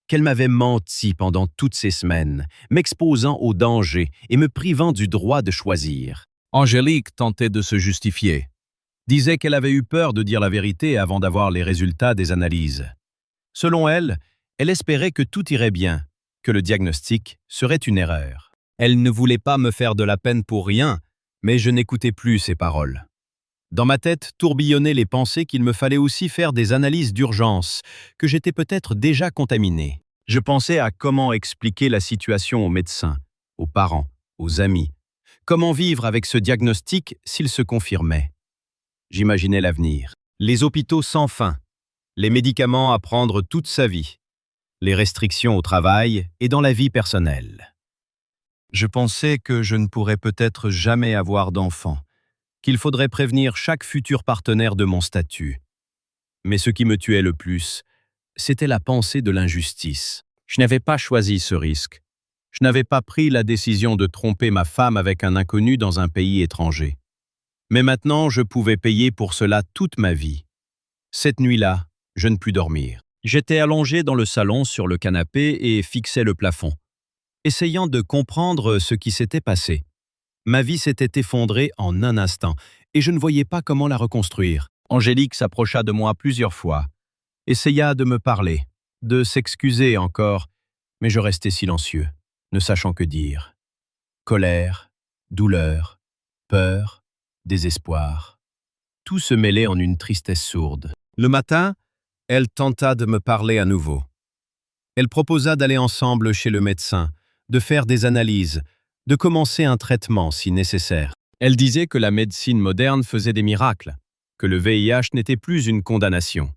Qu'elle m'avait menti pendant toutes ces semaines, m'exposant au danger et me privant du droit de choisir. Angélique tentait de se justifier, disait qu'elle avait eu peur de dire la vérité avant d'avoir les résultats des analyses. Selon elle, elle espérait que tout irait bien, que le diagnostic serait une erreur. Elle ne voulait pas me faire de la peine pour rien, mais je n'écoutais plus ses paroles. Dans ma tête tourbillonnaient les pensées qu'il me fallait aussi faire des analyses d'urgence, que j'étais peut-être déjà contaminé. Je pensais à comment expliquer la situation aux médecins, aux parents, aux amis. Comment vivre avec ce diagnostic s'il se confirmait. J'imaginais l'avenir. Les hôpitaux sans fin, les médicaments à prendre toute sa vie, les restrictions au travail et dans la vie personnelle. Je pensais que je ne pourrais peut-être jamais avoir d'enfant, qu'il faudrait prévenir chaque futur partenaire de mon statut. Mais ce qui me tuait le plus, c'était la pensée de l'injustice. Je n'avais pas choisi ce risque. Je n'avais pas pris la décision de tromper ma femme avec un inconnu dans un pays étranger. Mais maintenant, je pouvais payer pour cela toute ma vie. Cette nuit-là, je ne pus dormir. J'étais allongé dans le salon sur le canapé et fixais le plafond, essayant de comprendre ce qui s'était passé. Ma vie s'était effondrée en un instant et je ne voyais pas comment la reconstruire. Angélique s'approcha de moi plusieurs fois, essaya de me parler, de s'excuser encore, mais je restais silencieux, ne sachant que dire. Colère, douleur, peur, désespoir. Tout se mêlait en une tristesse sourde. Le matin, elle tenta de me parler à nouveau. Elle proposa d'aller ensemble chez le médecin, de faire des analyses, de commencer un traitement si nécessaire. Elle disait que la médecine moderne faisait des miracles, que le VIH n'était plus une condamnation.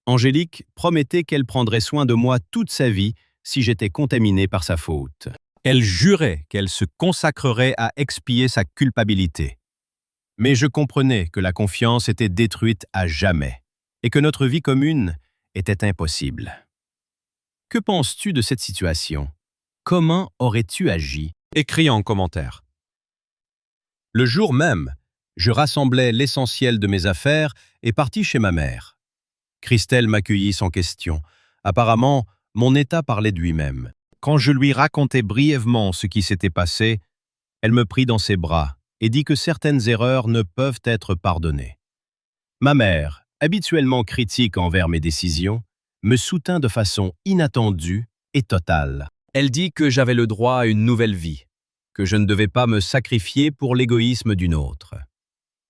Angélique promettait qu'elle prendrait soin de moi toute sa vie si j'étais contaminé par sa faute. Elle jurait qu'elle se consacrerait à expier sa culpabilité. Mais je comprenais que la confiance était détruite à jamais et que notre vie commune était impossible. Que penses-tu de cette situation? Comment aurais-tu agi? Écris en commentaire. Le jour même, je rassemblais l'essentiel de mes affaires et partis chez ma mère. Christelle m'accueillit sans question. Apparemment, mon état parlait de lui-même. Quand je lui racontai brièvement ce qui s'était passé, elle me prit dans ses bras et dit que certaines erreurs ne peuvent être pardonnées. Ma mère, habituellement critique envers mes décisions, me soutint de façon inattendue et totale. Elle dit que j'avais le droit à une nouvelle vie, que je ne devais pas me sacrifier pour l'égoïsme d'une autre.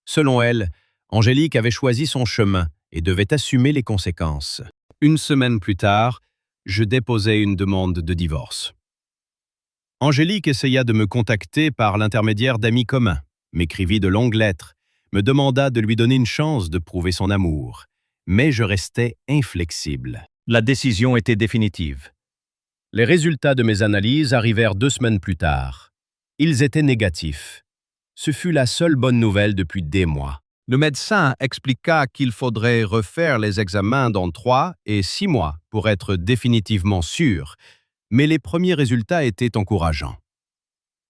Selon elle, Angélique avait choisi son chemin et devait assumer les conséquences. Une semaine plus tard, je déposai une demande de divorce. Angélique essaya de me contacter par l'intermédiaire d'amis communs, m'écrivit de longues lettres, me demanda de lui donner une chance de prouver son amour, mais je restais inflexible. La décision était définitive. Les résultats de mes analyses arrivèrent 2 semaines plus tard. Ils étaient négatifs. Ce fut la seule bonne nouvelle depuis des mois. Le médecin expliqua qu'il faudrait refaire les examens dans 3 et 6 mois pour être définitivement sûr, mais les premiers résultats étaient encourageants.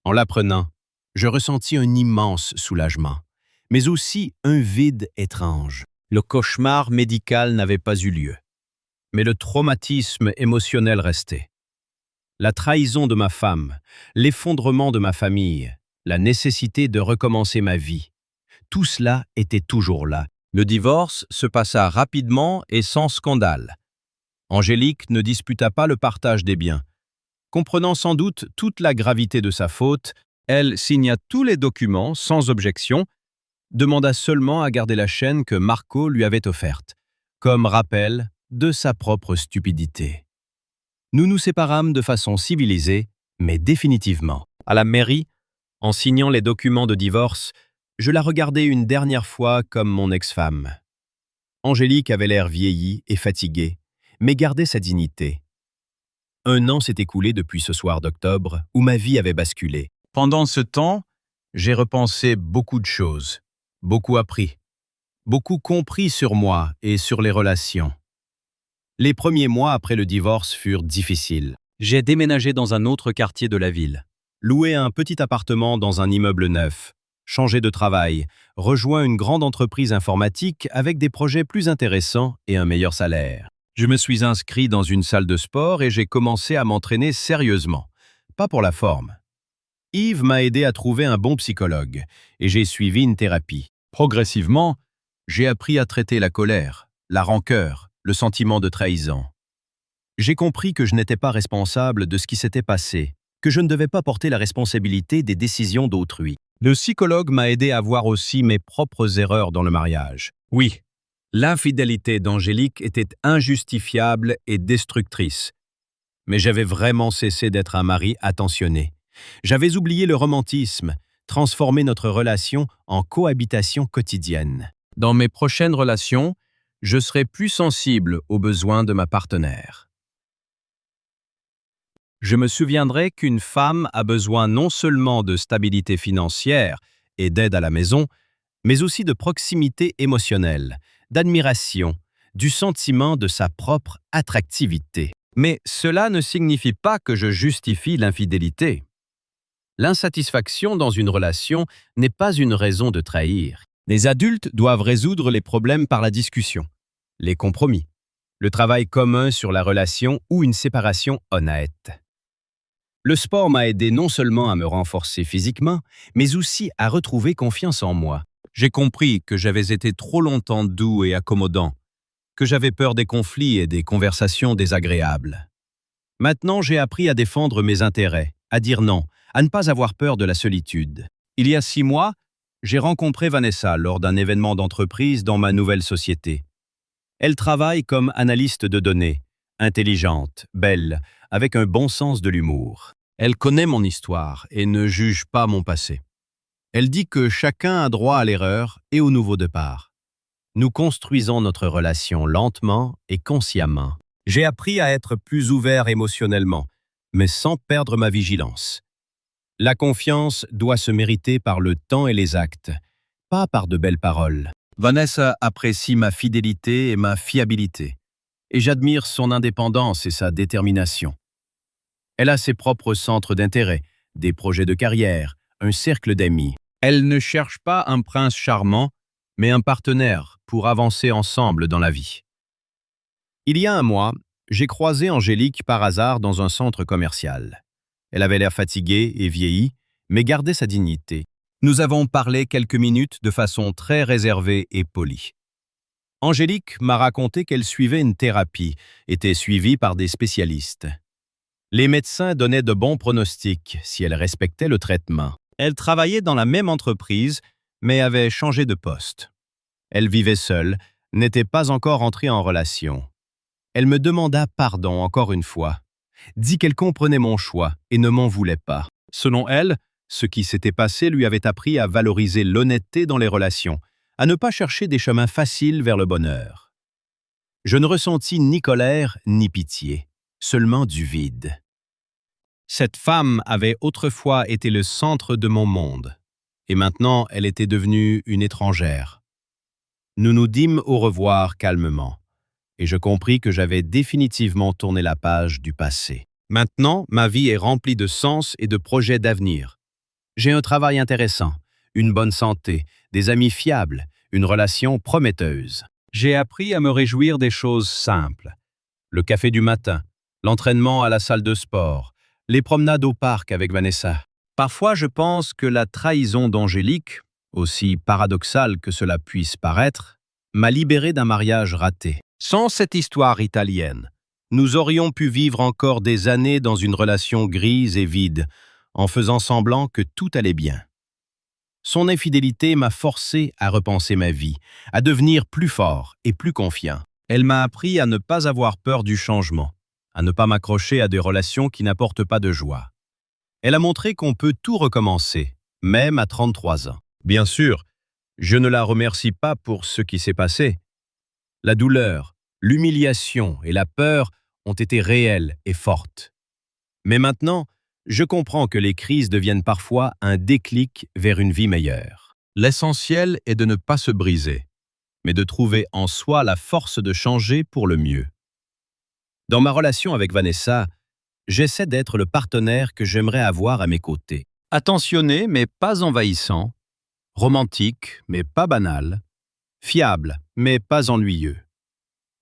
En l'apprenant, je ressentis un immense soulagement, mais aussi un vide étrange. Le cauchemar médical n'avait pas eu lieu, mais le traumatisme émotionnel restait. La trahison de ma femme, l'effondrement de ma famille, la nécessité de recommencer ma vie, tout cela était toujours là. Le divorce se passa rapidement et sans scandale. Angélique ne disputa pas le partage des biens. Comprenant sans doute toute la gravité de sa faute, elle signa tous les documents sans objection, demanda seulement à garder la chaîne que Marco lui avait offerte, comme rappel de sa propre stupidité. Nous nous séparâmes de façon civilisée mais définitivement. À la mairie, en signant les documents de divorce, je la regardais une dernière fois comme mon ex-femme. Angélique avait l'air vieillie et fatiguée, mais gardait sa dignité. Un an s'est écoulé depuis ce soir d'octobre où ma vie avait basculé. Pendant ce temps, j'ai repensé beaucoup de choses, beaucoup appris, beaucoup compris sur moi et sur les relations. Les premiers mois après le divorce furent difficiles. J'ai déménagé dans un autre quartier de la ville, loué un petit appartement dans un immeuble neuf, changé de travail, rejoint une grande entreprise informatique avec des projets plus intéressants et un meilleur salaire. Je me suis inscrit dans une salle de sport et j'ai commencé à m'entraîner sérieusement, pas pour la forme. Yves m'a aidé à trouver un bon psychologue et j'ai suivi une thérapie. Progressivement, j'ai appris à traiter la colère, la rancœur, le sentiment de trahison. J'ai compris que je n'étais pas responsable de ce qui s'était passé, que je ne devais pas porter la responsabilité des décisions d'autrui. Le psychologue m'a aidé à voir aussi mes propres erreurs dans le mariage. Oui, l'infidélité d'Angélique était injustifiable et destructrice. Mais j'avais vraiment cessé d'être un mari attentionné. J'avais oublié le romantisme, transformé notre relation en cohabitation quotidienne. Dans mes prochaines relations, je serai plus sensible aux besoins de ma partenaire. Je me souviendrai qu'une femme a besoin non seulement de stabilité financière et d'aide à la maison, mais aussi de proximité émotionnelle, d'admiration, du sentiment de sa propre attractivité. Mais cela ne signifie pas que je justifie l'infidélité. L'insatisfaction dans une relation n'est pas une raison de trahir. Les adultes doivent résoudre les problèmes par la discussion, les compromis, le travail commun sur la relation ou une séparation honnête. Le sport m'a aidé non seulement à me renforcer physiquement, mais aussi à retrouver confiance en moi. J'ai compris que j'avais été trop longtemps doux et accommodant, que j'avais peur des conflits et des conversations désagréables. Maintenant, j'ai appris à défendre mes intérêts, à dire non, à ne pas avoir peur de la solitude. Il y a 6 mois, j'ai rencontré Vanessa lors d'un événement d'entreprise dans ma nouvelle société. Elle travaille comme analyste de données, intelligente, belle, avec un bon sens de l'humour. Elle connaît mon histoire et ne juge pas mon passé. Elle dit que chacun a droit à l'erreur et au nouveau départ. Nous construisons notre relation lentement et consciemment. J'ai appris à être plus ouvert émotionnellement, mais sans perdre ma vigilance. La confiance doit se mériter par le temps et les actes, pas par de belles paroles. Vanessa apprécie ma fidélité et ma fiabilité, et j'admire son indépendance et sa détermination. Elle a ses propres centres d'intérêt, des projets de carrière, un cercle d'amis. Elle ne cherche pas un prince charmant, mais un partenaire pour avancer ensemble dans la vie. Il y a un mois, j'ai croisé Angélique par hasard dans un centre commercial. Elle avait l'air fatiguée et vieillie, mais gardait sa dignité. Nous avons parlé quelques minutes de façon très réservée et polie. Angélique m'a raconté qu'elle suivait une thérapie, était suivie par des spécialistes. Les médecins donnaient de bons pronostics si elle respectait le traitement. Elle travaillait dans la même entreprise, mais avait changé de poste. Elle vivait seule, n'était pas encore entrée en relation. Elle me demanda pardon encore une fois, dit qu'elle comprenait mon choix et ne m'en voulait pas. Selon elle, ce qui s'était passé lui avait appris à valoriser l'honnêteté dans les relations, à ne pas chercher des chemins faciles vers le bonheur. Je ne ressentis ni colère ni pitié, seulement du vide. Cette femme avait autrefois été le centre de mon monde, et maintenant elle était devenue une étrangère. Nous nous dîmes au revoir calmement, et je compris que j'avais définitivement tourné la page du passé. Maintenant, ma vie est remplie de sens et de projets d'avenir. J'ai un travail intéressant, une bonne santé, des amis fiables, une relation prometteuse. J'ai appris à me réjouir des choses simples. Le café du matin, l'entraînement à la salle de sport, les promenades au parc avec Vanessa. Parfois, je pense que la trahison d'Angélique, aussi paradoxale que cela puisse paraître, m'a libéré d'un mariage raté. Sans cette histoire italienne, nous aurions pu vivre encore des années dans une relation grise et vide, en faisant semblant que tout allait bien. Son infidélité m'a forcé à repenser ma vie, à devenir plus fort et plus confiant. Elle m'a appris à ne pas avoir peur du changement, à ne pas m'accrocher à des relations qui n'apportent pas de joie. Elle a montré qu'on peut tout recommencer, même à 33 ans. Bien sûr, je ne la remercie pas pour ce qui s'est passé. La douleur, l'humiliation et la peur ont été réelles et fortes. Mais maintenant, je comprends que les crises deviennent parfois un déclic vers une vie meilleure. L'essentiel est de ne pas se briser, mais de trouver en soi la force de changer pour le mieux. Dans ma relation avec Vanessa, j'essaie d'être le partenaire que j'aimerais avoir à mes côtés. Attentionné mais pas envahissant, romantique mais pas banal, fiable mais pas ennuyeux.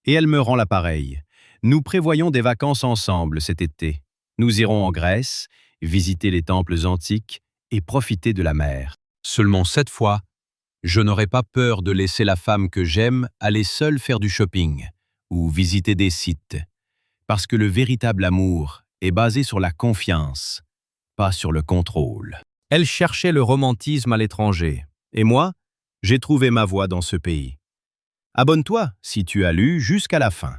Et elle me rend l'appareil. Nous prévoyons des vacances ensemble cet été. Nous irons en Grèce, visiter les temples antiques et profiter de la mer. Seulement cette fois, je n'aurai pas peur de laisser la femme que j'aime aller seule faire du shopping ou visiter des sites. Parce que le véritable amour est basé sur la confiance, pas sur le contrôle. Elle cherchait le romantisme à l'étranger. Et moi, j'ai trouvé ma voie dans ce pays. Abonne-toi si tu as lu jusqu'à la fin.